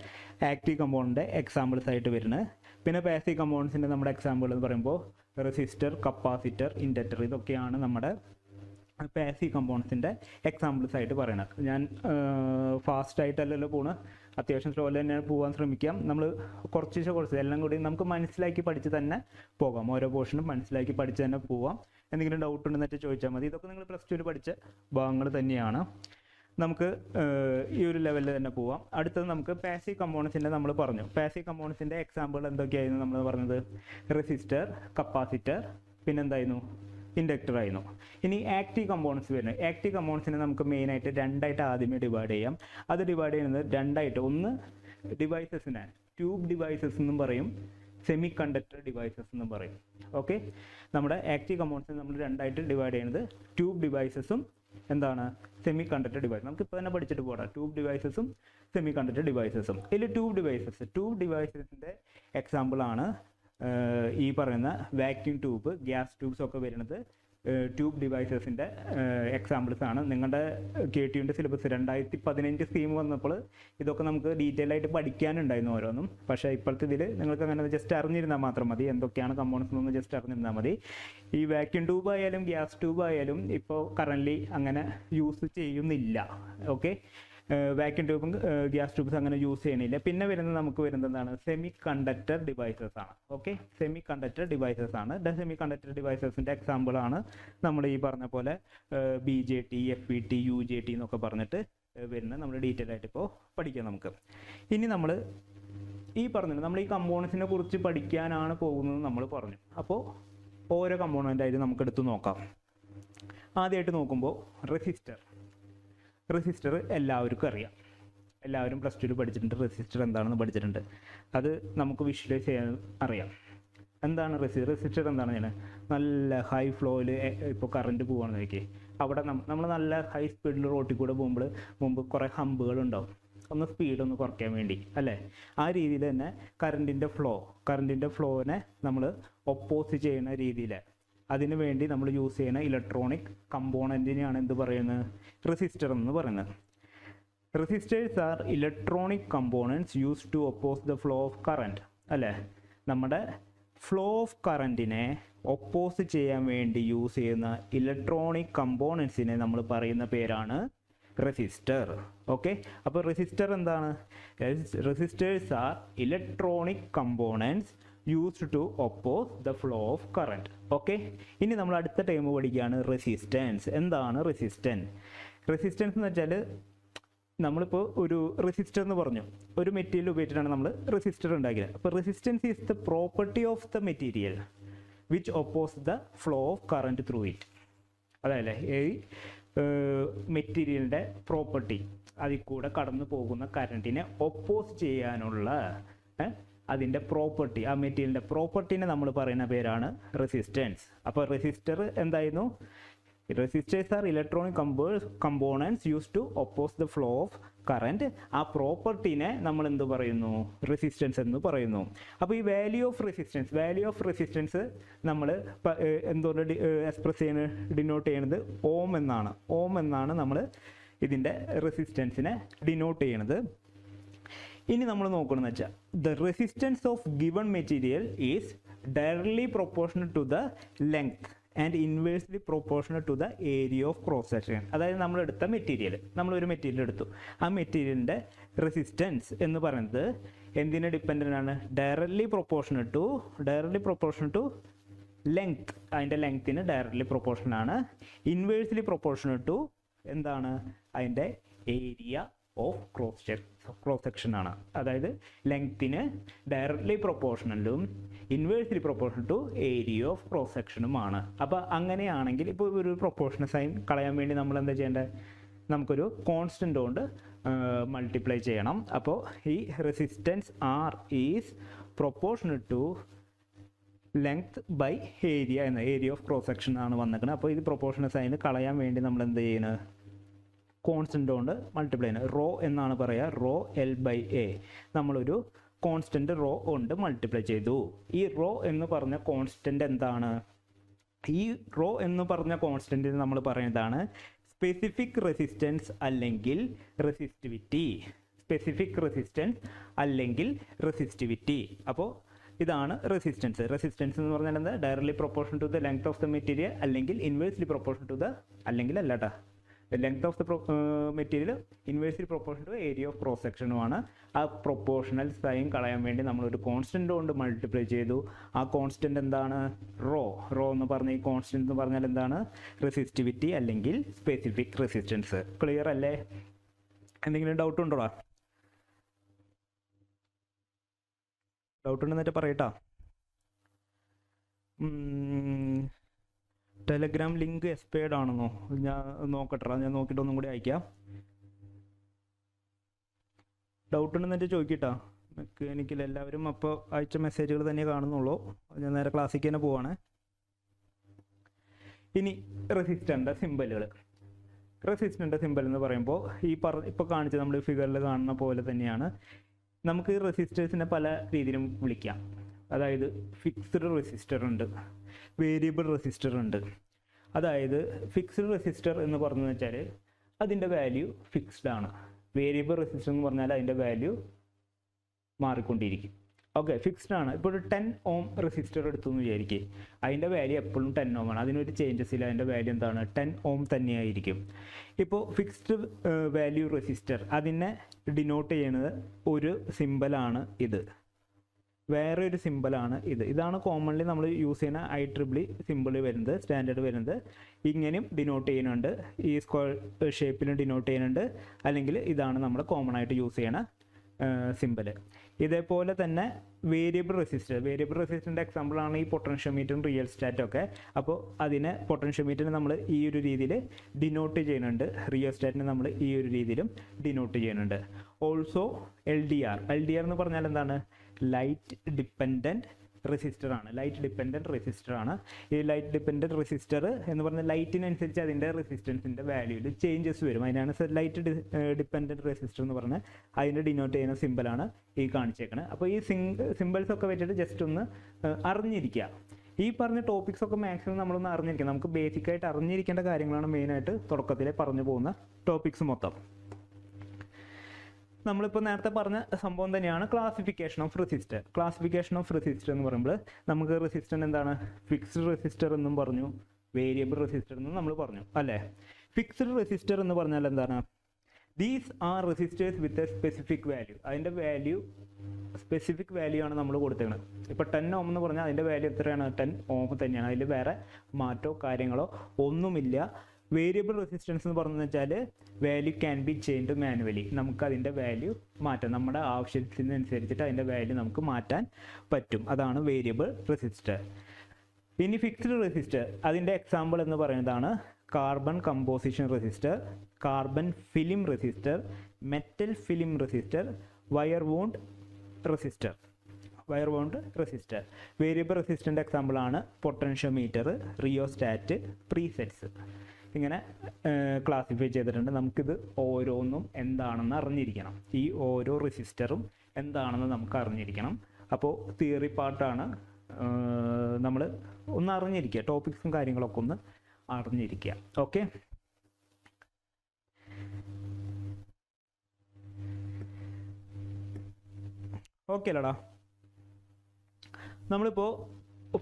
ആക്റ്റീവ് കമ്പോണൻറ്റിൻ്റെ എക്സാമ്പിൾസ് ആയിട്ട് വരുന്നത്. പിന്നെ പാസീവ് കമ്പോണൻസിൻ്റെ നമ്മുടെ എക്സാമ്പിൾ എന്ന് പറയുമ്പോൾ റെസിസ്റ്റർ, കപ്പാസിറ്റർ, ഇൻഡക്ടർ, ഇതൊക്കെയാണ് നമ്മുടെ പാസീവ് കമ്പോണൻസിൻ്റെ എക്സാമ്പിൾസ് ആയിട്ട് പറയുന്നത്. ഞാൻ ഫാസ്റ്റായിട്ടല്ലല്ലോ പോകുന്നത്, അത്യാവശ്യം സ്ലോയിൽ തന്നെ പോകാൻ ശ്രമിക്കാം. നമ്മൾ കുറച്ച് എല്ലാം കൂടി നമുക്ക് മനസ്സിലാക്കി പഠിച്ച് തന്നെ പോകാം. ഓരോ പോർഷനും മനസ്സിലാക്കി പഠിച്ച് തന്നെ പോവാം. എന്തെങ്കിലും ഡൗട്ട് ഉണ്ടെന്നിട്ട് ചോദിച്ചാൽ മതി. ഇതൊക്കെ നിങ്ങൾ +2 പഠിച്ച ഭാഗങ്ങൾ തന്നെയാണ്. നമുക്ക് ഈ ഒരു ലെവലിൽ തന്നെ പോവാം. അടുത്തത് നമുക്ക് പാസീവ് കമ്പോണൻസിൻ്റെ നമ്മൾ പറഞ്ഞു. പാസീവ് കമ്പോണൻസിൻ്റെ എക്സാമ്പിൾ എന്തൊക്കെയായിരുന്നു നമ്മൾ പറഞ്ഞത്? Resistor, capacitor, പിന്നെന്തായിരുന്നു? ഇൻഡക്ടർ ആയിരുന്നു. ഇനി ആക്റ്റീവ് കമ്പോണൻസ് വരുന്നത്, ആക്റ്റീവ് കമ്പോണൻസിനെ നമുക്ക് മെയിനായിട്ട് രണ്ടായിട്ട് ആദ്യമേ ഡിവൈഡ് ചെയ്യാം. അത് ഡിവൈഡ് ചെയ്യുന്നത് രണ്ടായിട്ട്, ഒന്ന് ഡിവൈസസിനെ ട്യൂബ് ഡിവൈസസ് എന്നും പറയും, സെമി കണ്ടക്ടർ ഡിവൈസസ് എന്നും പറയും. ഓക്കെ, നമ്മുടെ ആക്റ്റീവ് കമ്പോണൻസിനെ നമ്മൾ രണ്ടായിട്ട് ഡിവൈഡ് ചെയ്യുന്നത് ട്യൂബ് ഡിവൈസസും എന്താണ് സെമി കണ്ടക്ടർ ഡിവൈസ്. നമുക്ക് ഇപ്പോൾ തന്നെ പഠിച്ചിട്ട് പോകാം ട്യൂബ് ഡിവൈസസും സെമി കണ്ടക്ടർ ഡിവൈസസും. ഇതിൽ ട്യൂബ് ഡിവൈസസിൻ്റെ എക്സാമ്പിളാണ് ഈ പറയുന്ന വാക്യൂം ട്യൂബ്, ഗ്യാസ് ട്യൂബ്സ് ഒക്കെ വരുന്നത് ട്യൂബ് ഡിവൈസസിൻ്റെ എക്സാമ്പിൾസ് ആണ്. നിങ്ങളുടെ KTUവിൻ്റെ സിലബസ് 2015 സ്കീം വന്നപ്പോൾ ഇതൊക്കെ നമുക്ക് ഡീറ്റെയിൽ ആയിട്ട് പഠിക്കാനുണ്ടായിരുന്നു ഓരോന്നും. പക്ഷേ ഇപ്പോഴത്തെ ഇതിൽ നിങ്ങൾക്ക് അങ്ങനെ ജസ്റ്റ് അറിഞ്ഞിരുന്നാൽ മാത്രം മതി, എന്തൊക്കെയാണ് കമ്പോണൻസ് എന്ന് ജസ്റ്റ് അറിഞ്ഞിരുന്നാൽ മതി. ഈ വാക്യൂം ട്യൂബ് ആയാലും ഗ്യാസ് ട്യൂബ് ആയാലും ഇപ്പോൾ കറൻ്റ്ലി അങ്ങനെ യൂസ് ചെയ്യുന്നില്ല. ഓക്കെ, വാക്യൂം ട്യൂബും ഗ്യാസ് ട്യൂബ്സ് അങ്ങനെ യൂസ് ചെയ്യണില്ല. പിന്നെ വരുന്നത് നമുക്ക് വരുന്നത് എന്താണ്, സെമി കണ്ടക്ടർ ഡിവൈസസ് ആണ്. ഓക്കെ, സെമി കണ്ടക്ടർ ഡിവൈസസ് ആണ്. സെമി കണ്ടക്ടർ ഡിവൈസസിൻ്റെ എക്സാമ്പിൾ ആണ് നമ്മൾ ഈ പറഞ്ഞ പോലെ BJT, FET, UJT എന്നൊക്കെ പറഞ്ഞിട്ട് വരുന്നത്. നമ്മൾ ഡീറ്റെയിൽ ആയിട്ട് ഇപ്പോൾ പഠിക്കാം നമുക്ക്. ഇനി നമ്മൾ ഈ പറഞ്ഞത് നമ്മൾ ഈ കമ്പോണൻസിനെ കുറിച്ച് പഠിക്കാനാണ് പോകുന്നത് നമ്മൾ പറഞ്ഞു. അപ്പോൾ ഓരോ കമ്പോണൻ്റായിട്ട് നമുക്ക് എടുത്ത് നോക്കാം. ആദ്യമായിട്ട് നോക്കുമ്പോൾ റെസിസ്റ്റർ എല്ലാവർക്കും അറിയാം, എല്ലാവരും പ്ലസ് ടുവിൽ പഠിച്ചിട്ടുണ്ട്. റെസിസ്റ്റർ എന്താണെന്ന് പഠിച്ചിട്ടുണ്ട്, അത് നമുക്ക് വിഷ്വലൈസ് ചെയ്യാൻ അറിയാം. എന്താണ് റെസിസ്റ്റർ എന്താണെന്ന് ഞാൻ നല്ല ഹൈ ഫ്ലോയിൽ ഇപ്പോൾ കറണ്ട് പോവുകയാണെന്ന് നോക്കി, അവിടെ നമ്മൾ നല്ല ഹൈ സ്പീഡിൽ റോട്ടിൽ കൂടെ പോകുമ്പോൾ മുമ്പ് കുറേ ഹമ്പുകൾ ഉണ്ടാവും, ഒന്ന് സ്പീഡൊന്ന് കുറയ്ക്കാൻ വേണ്ടി അല്ലേ. ആ രീതിയിൽ തന്നെ കറണ്ടിൻ്റെ ഫ്ലോനെ നമ്മൾ ഒപ്പോസ് ചെയ്യുന്ന രീതിയിൽ അതിനു വേണ്ടി നമ്മൾ യൂസ് ചെയ്യുന്ന ഇലക്ട്രോണിക് കമ്പോണൻറ്റിനെയാണ് എന്ത് പറയുന്നത്, റെസിസ്റ്റർ എന്ന് പറയുന്നത്. Resistors are electronic components use to oppose the flow of current അല്ലേ. നമ്മുടെ ഫ്ലോ ഓഫ് കറണ്ടിനെ ഒപ്പോസ് ചെയ്യാൻ വേണ്ടി യൂസ് ചെയ്യുന്ന ഇലക്ട്രോണിക് കമ്പോണൻസിനെ നമ്മൾ പറയുന്ന പേരാണ് റെസിസ്റ്റർ. ഓക്കെ, അപ്പോൾ റെസിസ്റ്റർ എന്താണ്, resistors are electronic components used to oppose the flow of current. Okay, ഇനി നമ്മൾ അടുത്ത ടൈം പഠിക്കുകയാണ് റെസിസ്റ്റൻസ്. എന്താണ് റെസിസ്റ്റൻസ് എന്ന് വെച്ചാൽ നമ്മളിപ്പോൾ ഒരു റെസിസ്റ്റർ എന്ന് പറഞ്ഞു, ഒരു മെറ്റീരിയൽ ഉപയോഗിച്ചിട്ടാണ് നമ്മൾ റെസിസ്റ്റർ ഉണ്ടാക്കിയത്. അപ്പോൾ resistance is the property of the material which oppose the flow of current through it. അതല്ലേ ഈ മെറ്റീരിയലിൻ്റെ പ്രോപ്പർട്ടി, അതിൽ കൂടെ കടന്നു പോകുന്ന കറണ്ടിനെ ഒപ്പോസ് ചെയ്യാനുള്ള അതിൻ്റെ പ്രോപ്പർട്ടി, ആ മെറ്റീരിയലിൻ്റെ പ്രോപ്പർട്ടിനെ നമ്മൾ പറയുന്ന പേരാണ് റെസിസ്റ്റൻസ്. അപ്പോൾ റെസിസ്റ്റർ എന്തായിരുന്നു, resistors are electronic components use to oppose the flow of current. ആ പ്രോപ്പർട്ടിനെ നമ്മൾ എന്ത് പറയുന്നു, റെസിസ്റ്റൻസ് എന്ന് പറയുന്നു. അപ്പോൾ ഈ വാല്യൂ ഓഫ് റെസിസ്റ്റൻസ് നമ്മൾ എന്തുകൊണ്ട് എക്സ്പ്രസ് ചെയ്യുന്നത്, ഡിനോട്ട് ചെയ്യുന്നത് ഓം എന്നാണ് നമ്മൾ ഇതിൻ്റെ റെസിസ്റ്റൻസിനെ ഡിനോട്ട് ചെയ്യുന്നത്. ഇനി നമ്മൾ നോക്കണമെന്ന് വെച്ചാൽ the resistance of given material is directly proportional to the length and inversely proportional to the area of cross section. അതായത് നമ്മളെടുത്ത നമ്മളൊരു മെറ്റീരിയൽ എടുത്തു, ആ മെറ്റീരിയലിൻ്റെ റെസിസ്റ്റൻസ് എന്ന് പറയുന്നത് എന്തിനെ ഡിപ്പെൻഡൻ്റ് ആണ്, ഡയറക്ട്ലി പ്രൊപ്പോർഷണൽ ടു ലെങ്ത്, അതിൻ്റെ ലെങ്ത്തിന് ഡയറക്ട്ലി പ്രൊപ്പോർഷണൽ ആണ്. ഇൻവേഴ്സ്ലി പ്രൊപ്പോർഷണൽ ടു എന്താണ്, അതിൻ്റെ ഏരിയ ഓഫ് ക്രോസ് സെക്ഷൻ ആണ്. അതായത് ലെങ്ത്തിന് ഡയറക്ട്ലി പ്രൊപ്പോർഷണലും inversely proportional to area of cross സെക്ഷനുമാണ്. അപ്പോൾ അങ്ങനെയാണെങ്കിൽ ഇപ്പോൾ ഒരു പ്രൊപ്പോർഷണൽ സൈൻ കളയാൻ വേണ്ടി നമ്മൾ എന്താ ചെയ്യേണ്ടത്, നമുക്കൊരു കോൺസ്റ്റൻ്റ് കൊണ്ട് മൾട്ടിപ്ലൈ ചെയ്യണം. അപ്പോൾ ഈ resistance R is proportional to length by area of cross section ആണ് വന്നിരിക്കുന്നത്. അപ്പോൾ ഇത് പ്രൊപ്പോർഷണൽ സൈൻ കളയാൻ വേണ്ടി നമ്മൾ എന്ത് ചെയ്യുന്നത്, കോൺസ്റ്റൻ്റ് കൊണ്ട് മൾട്ടിപ്ലൈ ചെയ്യുന്നത്. റോ എന്നാണ് പറയുക, റോ L/A. നമ്മളൊരു കോൺസ്റ്റൻ്റ് റോ കൊണ്ട് മൾട്ടിപ്ലൈ ചെയ്തു. ഈ റോ എന്ന് പറഞ്ഞ കോൺസ്റ്റൻ്റ് എന്താണ്, ഈ റോ എന്ന് പറഞ്ഞ കോൺസ്റ്റൻറ്റിന് നമ്മൾ പറയുന്നതാണ് സ്പെസിഫിക് റെസിസ്റ്റൻസ് അല്ലെങ്കിൽ റെസിസ്റ്റിവിറ്റി. അപ്പോൾ ഇതാണ് റെസിസ്റ്റൻസ് എന്ന് പറഞ്ഞാൽ എന്താ, directly proportion to the length of the material അല്ലെങ്കിൽ ഇൻവേഴ്സ്ലി പ്രൊപ്പോർഷൻ ടു ദ, അല്ലെങ്കിൽ അല്ലട്ടാ, length of the material inversely proportion to area of cross സെക്ഷനുമാണ്. ആ പ്രൊപ്പോർഷണൽ സൈൻ കളയാൻ വേണ്ടി നമ്മളൊരു കോൺസ്റ്റൻ്റ് കൊണ്ട് മൾട്ടിപ്ലൈ ചെയ്തു. ആ കോൺസ്റ്റൻ്റ് എന്താണ്, റോ എന്ന് പറഞ്ഞ ഈ കോൺസ്റ്റൻ്റ് എന്ന് പറഞ്ഞാൽ എന്താണ്, റെസിസ്റ്റിവിറ്റി അല്ലെങ്കിൽ സ്പെസിഫിക് റെസിസ്റ്റൻസ്. ക്ലിയർ അല്ലേ? എന്തെങ്കിലും ഡൗട്ട് ഉണ്ടോടാ? ഡൗട്ട് ഉണ്ടെന്നിട്ട് പറയട്ടാ. ടെലഗ്രാം ലിങ്ക് എക്സ്പയർഡ് ആണെന്നോ? ഞാൻ നോക്കട്ടെ, ഞാൻ നോക്കിയിട്ട് ഒന്നും കൂടി അയക്കാം. ഡൗട്ട് ഉണ്ടെന്നിട്ട് ചോദിക്കട്ടാ. മെക്കാനിക്കൽ എല്ലാവരും അപ്പോൾ അയച്ച മെസ്സേജുകൾ തന്നെ കാണുന്നുള്ളൂ. ഞാൻ നേരെ ക്ലാസ്സിലേക്ക് തന്നെ പോവാണ്. ഇനി റെസിസ്റ്ററിൻ്റെ സിമ്പലുകൾ. റെസിസ്റ്ററിൻ്റെ സിമ്പൽ എന്ന് പറയുമ്പോൾ ഇപ്പോൾ കാണിച്ച നമ്മൾ ഫിഗറിൽ കാണുന്ന പോലെ തന്നെയാണ്. നമുക്ക് റെസിസ്റ്റേഴ്സിനെ പല രീതിയിലും വിളിക്കാം. അതായത് ഫിക്സ്ഡ് റെസിസ്റ്റർ ഉണ്ട്, വേരിയബിൾ റെസിസ്റ്റർ ഉണ്ട്. അതായത് ഫിക്സ്ഡ് റെസിസ്റ്റർ എന്ന് പറഞ്ഞു വെച്ചാൽ അതിൻ്റെ വാല്യൂ ഫിക്സ്ഡ് ആണ്. വേരിയബിൾ റെസിസ്റ്റർ എന്ന് പറഞ്ഞാൽ അതിൻ്റെ വാല്യൂ മാറിക്കൊണ്ടിരിക്കും. ഓക്കെ, ഫിക്സ്ഡ് ആണ്. ഇപ്പോൾ ഒരു 10 ഓം റെസിസ്റ്റർ എടുത്തു എന്ന് വിചാരിക്കുക, അതിൻ്റെ വാല്യൂ എപ്പോഴും 10 ഓം ആണ്. അതിനൊരു ചേഞ്ചസ് ഇല്ല, അതിൻ്റെ വാല്യൂ എന്താണ്? 10 ഓം തന്നെയായിരിക്കും. ഇപ്പോൾ ഫിക്സ്ഡ് വാല്യൂ റെസിസ്റ്റർ അതിനെ ഡിനോട്ട് ചെയ്യുന്നത് ഒരു സിമ്പലാണ് ഇത്, വേറെ ഒരു സിമ്പലാണ് ഇത്. ഇതാണ് കോമൺലി നമ്മൾ യൂസ് ചെയ്യുന്ന IEEE സിമ്പിൾ വരുന്നത്, സ്റ്റാൻഡേർഡ് വരുന്നത്. ഇങ്ങനെയും ഡിനോട്ട് ചെയ്യുന്നുണ്ട്, ഈ സ്ക്വയർ ഷേപ്പിലും ഡിനോട്ട് ചെയ്യുന്നുണ്ട്, അല്ലെങ്കിൽ ഇതാണ് നമ്മൾ കോമൺ ആയിട്ട് യൂസ് ചെയ്യണ സിമ്പൽ. ഇതേപോലെ തന്നെ വേരിയബിൾ റെസിസ്റ്ററിൻ്റെ എക്സാമ്പിളാണ് ഈ പൊട്ടൻഷ്യോമീറ്ററും റിയൽ സ്റ്റാറ്റും ഒക്കെ. അപ്പോൾ അതിനെ പൊട്ടൻഷ്യോമീറ്ററിനെ നമ്മൾ ഈ ഒരു രീതിയിൽ ഡിനോട്ട് ചെയ്യുന്നുണ്ട്, റിയൽ സ്റ്റാറ്റിനെ നമ്മൾ ഈ ഒരു രീതിയിലും ഡിനോട്ട് ചെയ്യുന്നുണ്ട്. ഓൾസോ LDR എന്ന് പറഞ്ഞാൽ എന്താണ്? ലൈറ്റ് ഡിപ്പെൻഡൻറ്റ് റെസിസ്റ്റർ ആണ്. ഈ ലൈറ്റ് ഡിപ്പെൻഡൻറ്റ് റെസിസ്റ്റർ എന്ന് പറഞ്ഞാൽ ലൈറ്റിനനുസരിച്ച് അതിൻ്റെ റെസിസ്റ്റൻസിൻ്റെ വാല്യൂയിൽ ചേഞ്ചസ് വരും. അതിനാണ് ലൈറ്റ് ഡിപ്പെൻഡൻറ്റ് റെസിസ്റ്റർ എന്ന് പറഞ്ഞാൽ അതിൻ്റെ ഡിനോട്ട് ചെയ്യുന്ന സിമ്പിളാണ് ഈ കാണിച്ചേക്കുന്നത്. അപ്പോൾ ഈ സിമ്പിൾസ് ഒക്കെ വെച്ചിട്ട് ജസ്റ്റ് ഒന്ന് അറിഞ്ഞിരിക്കുക. ഈ പറഞ്ഞ ടോപ്പിക്സ് ഒക്കെ മാക്സിമം നമ്മളൊന്ന് അറിഞ്ഞിരിക്കുക. നമുക്ക് ബേസിക്കായിട്ട് അറിഞ്ഞിരിക്കേണ്ട കാര്യങ്ങളാണ് മെയിനായിട്ട് തുടക്കത്തിലെ പറഞ്ഞു പോകുന്ന ടോപ്പിക്സ് മൊത്തം. നമ്മളിപ്പോൾ നേരത്തെ പറഞ്ഞ സംഭവം തന്നെയാണ് ക്ലാസിഫിക്കേഷൻ ഓഫ് റെസിസ്റ്റർ. എന്ന് പറയുമ്പോൾ നമുക്ക് റെസിസ്റ്റർ എന്താണ്? ഫിക്സ്ഡ് റെസിസ്റ്റർ എന്നും പറഞ്ഞു, വേരിയബിൾ റെസിസ്റ്റർ എന്നും നമ്മൾ പറഞ്ഞു അല്ലേ. ഫിക്സ്ഡ് റെസിസ്റ്റർ എന്ന് പറഞ്ഞാൽ എന്താണ്? These are resistors with a specific value. അതിൻ്റെ വാല്യൂ സ്പെസിഫിക് വാല്യൂ ആണ് നമ്മൾ കൊടുത്തേക്കുന്നത്. ഇപ്പോൾ 10 ഓം എന്ന് പറഞ്ഞാൽ അതിൻ്റെ വാല്യൂ എത്രയാണ്? 10 ഓം തന്നെയാണ്. അതിൽ വേറെ മാറ്റോ കാര്യങ്ങളോ ഒന്നുമില്ല. വേരിയബിൾ റെസിസ്റ്റൻസ് എന്ന് പറഞ്ഞു വെച്ചാൽ value can be changed manually. നമുക്ക് അതിൻ്റെ വാല്യൂ മാറ്റാം, നമ്മുടെ ആവശ്യത്തിനനുസരിച്ചിട്ട് അതിൻ്റെ വാല്യൂ നമുക്ക് മാറ്റാൻ പറ്റും. അതാണ് വേരിയബിൾ റെസിസ്റ്റർ. ഇനി ഫിക്സ്ഡ് റെസിസ്റ്റർ അതിൻ്റെ എക്സാമ്പിൾ എന്ന് പറയുന്നതാണ് carbon composition resistor, carbon film resistor, metal film resistor, wire wound resistor. Variable റെസിസ്റ്ററിൻ്റെ എക്സാമ്പിളാണ് പൊട്ടൻഷ്യോമീറ്റർ, റിയോസ്റ്റാറ്റ്, പ്രീസെറ്റ്സ്. ഇങ്ങനെ ക്ലാസിഫൈ ചെയ്തിട്ടുണ്ട്. നമുക്കിത് ഓരോന്നും എന്താണെന്ന് അറിഞ്ഞിരിക്കണം. ഈ ഓരോ റെസിസ്റ്ററും എന്താണെന്ന് നമുക്ക് അറിഞ്ഞിരിക്കണം. അപ്പോൾ തിയറി പാർട്ടാണ്, നമ്മൾ ഒന്ന് അറിഞ്ഞിരിക്കുക, ടോപ്പിക്സും കാര്യങ്ങളൊക്കെ ഒന്ന് അറിഞ്ഞിരിക്കുക. ഓക്കെ, അല്ലടാ. നമ്മളിപ്പോൾ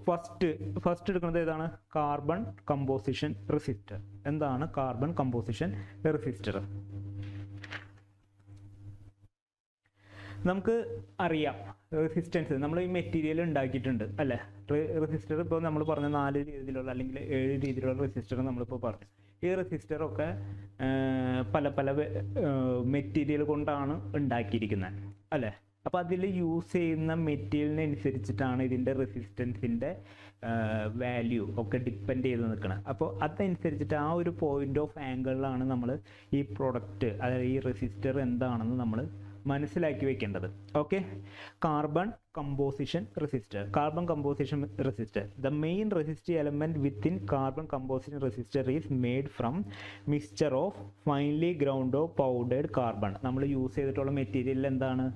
ഫസ്റ്റ് എടുക്കുന്നത് ഏതാണ്? Carbon composition resistor. എന്താണ് കാർബൺ കമ്പോസിഷൻ റെസിസ്റ്റർ? നമുക്ക് അറിയാം റെസിസ്റ്റൻസ് നമ്മൾ ഈ മെറ്റീരിയൽ ഉണ്ടാക്കിയിട്ടുണ്ട് അല്ലേ. റെസിസ്റ്റർ ഇപ്പോൾ നമ്മൾ പറഞ്ഞ 4 രീതിയിലുള്ള അല്ലെങ്കിൽ 7 രീതിയിലുള്ള റെസിസ്റ്റർ നമ്മളിപ്പോൾ പറഞ്ഞു. ഈ റെസിസ്റ്ററൊക്കെ പല പല മെറ്റീരിയൽ കൊണ്ടാണ് ഉണ്ടാക്കിയിരിക്കുന്നത് അല്ലേ. അപ്പോൾ അതിൽ യൂസ് ചെയ്യുന്ന മെറ്റീരിയലിനനുസരിച്ചിട്ടാണ് ഇതിൻ്റെ റെസിസ്റ്റൻസിൻ്റെ വാല്യൂ ഒക്കെ ഡിപ്പെൻഡ് ചെയ്ത് നിൽക്കുന്നത്. അപ്പോൾ അതനുസരിച്ചിട്ട് ആ ഒരു പോയിന്റ് ഓഫ് ആംഗിളിലാണ് നമ്മൾ ഈ പ്രൊഡക്റ്റ്, അതായത് ഈ റെസിസ്റ്റർ എന്താണെന്ന് നമ്മൾ മനസ്സിലാക്കി വെക്കേണ്ടത്. Okay, carbon composition resistor. The main resistive element within carbon composition resistor is made from mixture of finely ground of powdered carbon. നമ്മൾ യൂസ് ചെയ്തിട്ടുള്ള മെറ്റീരിയൽ എന്താണ്?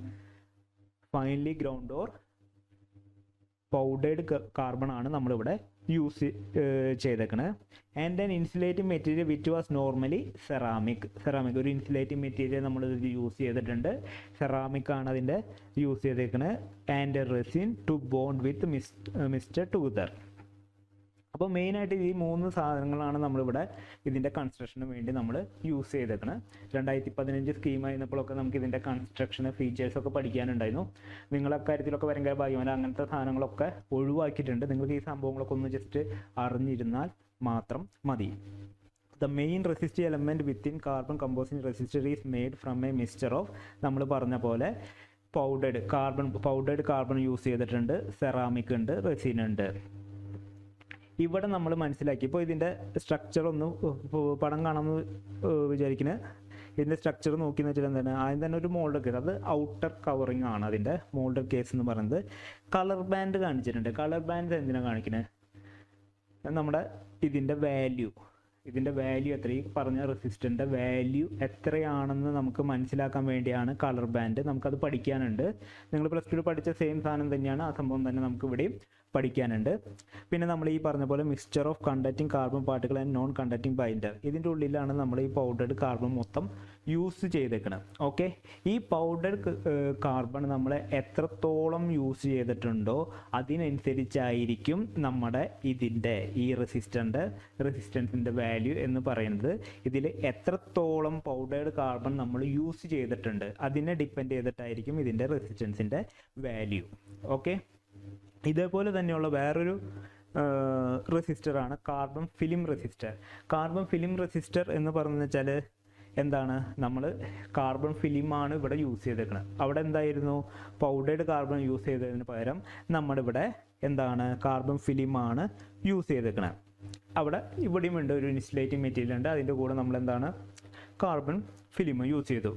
Finely ground or powdered carbon ആണ് നമ്മളിവിടെ യൂസ് ചെയ്തേക്കണത്. And an insulating material which was normally ceramic. ഒരു insulating material നമ്മൾ use ചെയ്തിട്ടുണ്ട്, ceramic ആണ് അതിൻ്റെ യൂസ് ചെയ്തേക്കണത്. And resin to bond with mister together. അപ്പോൾ മെയിനായിട്ട് ഈ 3 സാധനങ്ങളാണ് നമ്മളിവിടെ ഇതിൻ്റെ കൺസ്ട്രക്ഷന് വേണ്ടി നമ്മൾ യൂസ് ചെയ്തേക്കുന്നത്. 2015 സ്കീം ആയിരുന്നപ്പോഴൊക്കെ നമുക്ക് ഇതിൻ്റെ കൺസ്ട്രക്ഷന് ഫീച്ചേഴ്സൊക്കെ പഠിക്കാനുണ്ടായിരുന്നു. നിങ്ങളക്കാര്യത്തിലൊക്കെ ഭയങ്കര ഭാഗ്യമാണ്, അങ്ങനത്തെ സാധനങ്ങളൊക്കെ ഒഴിവാക്കിയിട്ടുണ്ട്. നിങ്ങൾക്ക് ഈ സംഭവങ്ങളൊക്കെ ഒന്ന് ജസ്റ്റ് അറിഞ്ഞിരുന്നാൽ മാത്രം മതി. The main resistive element within carbon composition resistor is made from a mixture of, നമ്മൾ പറഞ്ഞ പോലെ പൗഡേർഡ് കാർബൺ യൂസ് ചെയ്തിട്ടുണ്ട്, സെറാമിക് ഉണ്ട്, റെസിൻ ഉണ്ട്. ഇവിടെ നമ്മൾ മനസ്സിലാക്കി. ഇപ്പോൾ ഇതിൻ്റെ സ്ട്രക്ചർ ഒന്ന് പടം കാണാമെന്ന് വിചാരിക്കുന്നത്. ഇതിൻ്റെ സ്ട്രക്ചർ നോക്കിയെന്ന് വെച്ചാൽ എന്താണ്, ആദ്യം തന്നെ ഒരു മോൾഡർ കേസ്, അത് ഔട്ടർ കവറിങ് ആണ് അതിൻ്റെ മോൾഡർ കേസ് എന്ന് പറയുന്നത്. കളർ ബാൻഡ് കാണിച്ചിട്ടുണ്ട്. കളർ ബാൻഡ് എന്തിനാണ് കാണിക്കുന്നത്? നമ്മുടെ ഇതിൻ്റെ വാല്യൂ എത്ര, ഈ പറഞ്ഞ റെസിസ്റ്ററിൻ്റെ വാല്യൂ എത്രയാണെന്ന് നമുക്ക് മനസ്സിലാക്കാൻ വേണ്ടിയാണ് കളർ ബാൻഡ്. നമുക്കത് പഠിക്കാനുണ്ട്. നിങ്ങൾ പ്ലസ് ടു പഠിച്ച സെയിം സാധനം തന്നെയാണ്, ആ സംഭവം തന്നെ നമുക്ക് ഇവിടെയും പഠിക്കാനുണ്ട്. പിന്നെ നമ്മൾ ഈ പറഞ്ഞ പോലെ mixture of conducting carbon particle and non conducting binder, ഇതിൻ്റെ ഉള്ളിലാണ് നമ്മൾ ഈ പൗഡർഡ് കാർബൺ മൊത്തം യൂസ് ചെയ്തേക്കണം. ഓക്കെ, ഈ പൗഡർഡ് കാർബൺ നമ്മൾ എത്രത്തോളം യൂസ് ചെയ്തിട്ടുണ്ടോ അതിനനുസരിച്ചായിരിക്കും നമ്മുടെ ഇതിൻ്റെ ഈ റെസിസ്റ്റൻസിൻ്റെ വാല്യൂ എന്ന് പറയുന്നത്. ഇതിൽ എത്രത്തോളം പൗഡേർഡ് കാർബൺ നമ്മൾ യൂസ് ചെയ്തിട്ടുണ്ട് അതിനെ ഡിപ്പെൻഡ് ചെയ്തിട്ടായിരിക്കും ഇതിൻ്റെ റെസിസ്റ്റൻസിൻ്റെ വാല്യൂ. ഓക്കെ, ഇതേപോലെ തന്നെയുള്ള വേറൊരു റെസിസ്റ്ററാണ് carbon film resistor. Carbon film resistor എന്ന് പറഞ്ഞു വെച്ചാൽ എന്താണ്, നമ്മൾ കാർബൺ ഫിലിമാണ് ഇവിടെ യൂസ് ചെയ്തേക്കുന്നത്. അവിടെ എന്തായിരുന്നു, പൗഡേർഡ് കാർബൺ യൂസ് ചെയ്തതിന് പകരം നമ്മുടെ ഇവിടെ എന്താണ്, കാർബൺ ഫിലിമാണ് യൂസ് ചെയ്തേക്കുന്നത്. അവിടെ ഇവിടെയും ഉണ്ട് ഒരു ഇൻസുലേറ്റിംഗ് മെറ്റീരിയൽ ഉണ്ട്, അതിൻ്റെ കൂടെ നമ്മൾ എന്താണ്, കാർബൺ ഫിലിം യൂസ് ചെയ്തു.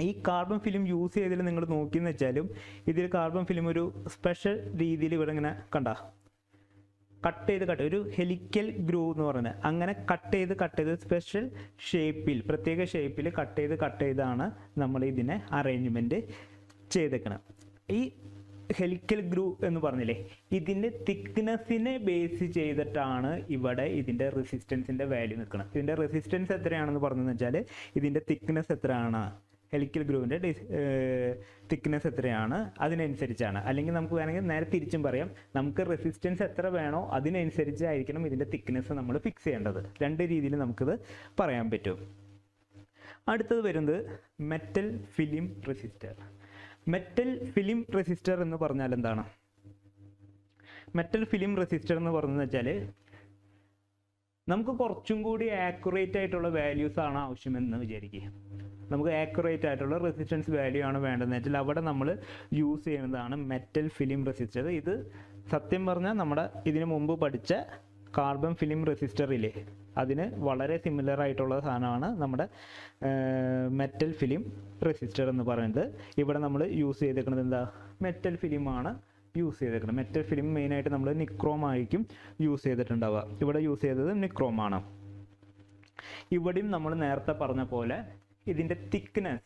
ഈ കാർബൺ ഫിലിം യൂസ് ചെയ്തതിൽ നിങ്ങൾ നോക്കിയെന്ന് വെച്ചാലും ഇതിൽ കാർബൺ ഫിലിം ഒരു സ്പെഷ്യൽ രീതിയിൽ ഇവിടെ ഇങ്ങനെ കട്ട് ചെയ്ത് ഒരു ഹെലിക്കൽ ഗ്രൂവ് എന്ന് പറയുന്നത്, അങ്ങനെ കട്ട് ചെയ്ത് സ്പെഷ്യൽ ഷേപ്പിൽ, പ്രത്യേക ഷേപ്പിൽ കട്ട് ചെയ്താണ് നമ്മൾ ഇതിനെ അറേഞ്ച്മെൻറ്റ് ചെയ്തേക്കണം. ഈ ഹെലിക്കൽ ഗ്രൂവ് എന്ന് പറഞ്ഞില്ലേ, ഇതിൻ്റെ തിക്നെസ്സിനെ ബേസ് ചെയ്തിട്ടാണ് ഇവിടെ ഇതിൻ്റെ റെസിസ്റ്റൻസിൻ്റെ വാല്യൂ നിൽക്കുന്നത്. ഇതിൻ്റെ റെസിസ്റ്റൻസ് എത്രയാണെന്ന് പറഞ്ഞതെന്ന് വെച്ചാൽ ഇതിൻ്റെ തിക്നെസ് എത്രയാണ്, ഹെലിക്കൽ ഗ്രൂവിൻ്റെ തിക്നെസ് എത്രയാണ് അതിനനുസരിച്ചാണ്. അല്ലെങ്കിൽ നമുക്ക് വേണമെങ്കിൽ നേരെ തിരിച്ചും പറയാം, നമുക്ക് റെസിസ്റ്റൻസ് എത്ര വേണോ അതിനനുസരിച്ചായിരിക്കണം ഇതിൻ്റെ തിക്നെസ് നമ്മൾ ഫിക്സ് ചെയ്യേണ്ടത്. രണ്ട് രീതിയിൽ നമുക്കിത് പറയാൻ പറ്റും. അടുത്തത് വരുന്നത് metal film resistor. Metal film resistor എന്ന് പറഞ്ഞാൽ എന്താണ്? മെറ്റൽ ഫിലിം റെസിസ്റ്റർ എന്ന് പറഞ്ഞു വെച്ചാൽ നമുക്ക് കുറച്ചും കൂടി ആക്യുറേറ്റ് ആയിട്ടുള്ള വാല്യൂസ് ആണ് ആവശ്യമെന്ന് വിചാരിക്കുക. നമുക്ക് ആക്യുറേറ്റ് ആയിട്ടുള്ള റെസിസ്റ്റൻസ് വാല്യൂ ആണ് വേണ്ടതെന്ന് വെച്ചാൽ അവിടെ നമ്മൾ യൂസ് ചെയ്യുന്നതാണ് മെറ്റൽ ഫിലിം റെസിസ്റ്റർ. ഇത് സത്യം പറഞ്ഞാൽ നമ്മുടെ ഇതിനു മുമ്പ് പഠിച്ച കാർബൺ ഫിലിം റെസിസ്റ്ററില്ലേ അതിന് വളരെ സിമിലർ ആയിട്ടുള്ള സാധനമാണ് നമ്മുടെ മെറ്റൽ ഫിലിം റെസിസ്റ്റർ എന്ന് പറയുന്നത്. ഇവിടെ നമ്മൾ യൂസ് ചെയ്തേക്കുന്നത് എന്താ, മെറ്റൽ ഫിലിമാണ് യൂസ് ചെയ്തേക്കുന്നത്. മെറ്റൽ ഫിലിം മെയിനായിട്ട് നമ്മൾ നിക്രോം ആയിരിക്കും യൂസ് ചെയ്തിട്ടുണ്ടാവുക. ഇവിടെ യൂസ് ചെയ്തത് നിക്രോമാണ്. ഇവിടെയും നമ്മൾ നേരത്തെ പറഞ്ഞ പോലെ ഇതിൻ്റെ തിക്നെസ്,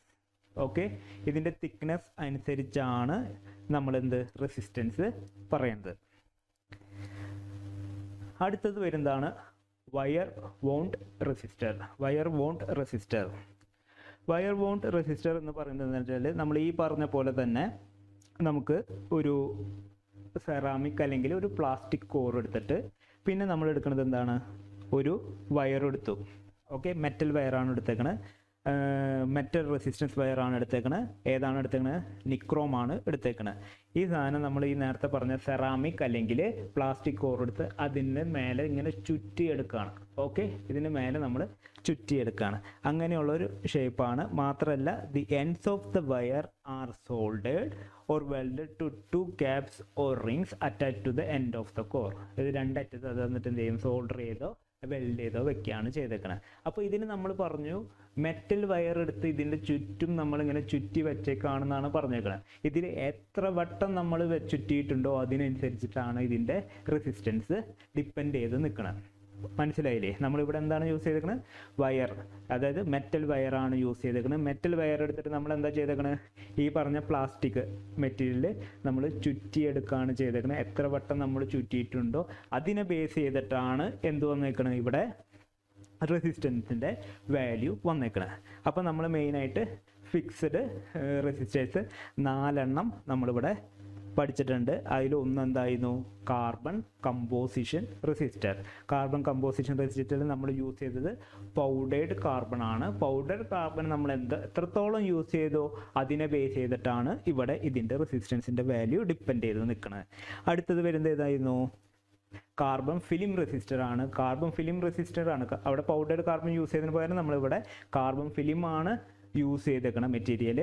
ഓക്കെ, ഇതിൻ്റെ തിക്നെസ് അനുസരിച്ചാണ് നമ്മൾ റെസിസ്റ്റൻസ് പറയുന്നത്. അടുത്തത് വരുന്നതാണ് wire wound resistor. Wire wound resistor എന്ന് പറയുന്നത് വെച്ചാൽ നമ്മൾ ഈ പറഞ്ഞ പോലെ തന്നെ നമുക്ക് ഒരു സെറാമിക് അല്ലെങ്കിൽ ഒരു പ്ലാസ്റ്റിക് കോർ എടുത്തിട്ട് പിന്നെ നമ്മൾ എടുക്കുന്നത് എന്താണ്, ഒരു വയർ എടുത്തു. ഓക്കെ, മെറ്റൽ വയറാണ് എടുത്തേക്കണത്, മെറ്റൽ റെസിസ്റ്റൻസ് വയറാണ് എടുത്തേക്കണത്. ഏതാണ് എടുത്തേക്കണത്, നിക്രോമാണ് എടുത്തേക്കണത്. ഈ സാധനം നമ്മൾ ഈ നേരത്തെ പറഞ്ഞ സെറാമിക് അല്ലെങ്കിൽ പ്ലാസ്റ്റിക് കോർ എടുത്ത് അതിൻ്റെ മേലെ ഇങ്ങനെ ചുറ്റിയെടുക്കുകയാണ്. ഓക്കെ, ഇതിന് മേലെ നമ്മൾ ചുറ്റിയെടുക്കുകയാണ്. അങ്ങനെയുള്ളൊരു ഷേപ്പാണ്. മാത്രമല്ല the ends of the wire are soldered or welded to 2 caps or rings attached to the end of the core. ഇത് രണ്ടറ്റത്ത് അത് എന്നിട്ട് എന്ത് ചെയ്യും, സോൾഡർ ചെയ്തോ വെൽഡ് ചെയ്തോ വെക്കുകയാണ് ചെയ്തേക്കണത്. അപ്പോൾ ഇതിന് നമ്മൾ പറഞ്ഞു മെറ്റൽ വയർ എടുത്ത് ഇതിൻ്റെ ചുറ്റും നമ്മളിങ്ങനെ ചുറ്റി വെച്ചേക്കാണെന്നാണ് പറഞ്ഞേക്കണത്. ഇതിൽ എത്ര വട്ടം നമ്മൾ ചുറ്റിയിട്ടുണ്ടോ അതിനനുസരിച്ചിട്ടാണ് ഇതിൻ്റെ റെസിസ്റ്റൻസ് ഡിപ്പെൻഡ് ചെയ്ത് നിൽക്കുന്നത്. മനസ്സിലായില്ലേ? നമ്മളിവിടെ എന്താണ് യൂസ് ചെയ്തേക്കുന്നത്, വയർ, അതായത് മെറ്റൽ വയറാണ് യൂസ് ചെയ്തേക്കുന്നത്. മെറ്റൽ വയർ എടുത്തിട്ട് നമ്മൾ എന്താ ചെയ്തേക്കുന്നത്, ഈ പറഞ്ഞ പ്ലാസ്റ്റിക് മെറ്റീരിയൽ നമ്മൾ ചുറ്റിയെടുക്കുകയാണ് ചെയ്തേക്കുന്നത്. എത്ര വട്ടം നമ്മൾ ചുറ്റിയിട്ടുണ്ടോ അതിനെ ബേസ് ചെയ്തിട്ടാണ് എന്ത് വന്നേക്കണത്, ഇവിടെ റെസിസ്റ്റൻസിൻ്റെ വാല്യൂ വന്നേക്കണത്. അപ്പോൾ നമ്മൾ മെയിനായിട്ട് ഫിക്സഡ് റെസിസ്റ്റേഴ്സ് 4 നമ്മളിവിടെ പഠിച്ചിട്ടുണ്ട്. അതിലൊന്ന് എന്തായിരുന്നു, carbon composition resistor. Carbon composition റെസിസ്റ്ററിൽ നമ്മൾ യൂസ് ചെയ്തത് പൗഡേർഡ് കാർബൺ ആണ്. പൗഡേർഡ് കാർബൺ നമ്മൾ എത്രത്തോളം യൂസ് ചെയ്തോ അതിനെ ബേസ് ചെയ്തിട്ടാണ് ഇവിടെ ഇതിൻ്റെ റെസിസ്റ്റൻസിൻ്റെ വാല്യൂ ഡിപ്പെൻഡ് ചെയ്ത് നിൽക്കുന്നത്. അടുത്തത് വരുന്നത് ഏതായിരുന്നു, കാർബൺ ഫിലിം റെസിസ്റ്റർ ആണ്. കാർബൺ ഫിലിം റെസിസ്റ്റർ ആണ്. അവിടെ പൗഡേർഡ് കാർബൺ യൂസ് ചെയ്തതിന് പകരം നമ്മളിവിടെ കാർബൺ ഫിലിമാണ് യൂസ് ചെയ്തേക്കണം മെറ്റീരിയൽ.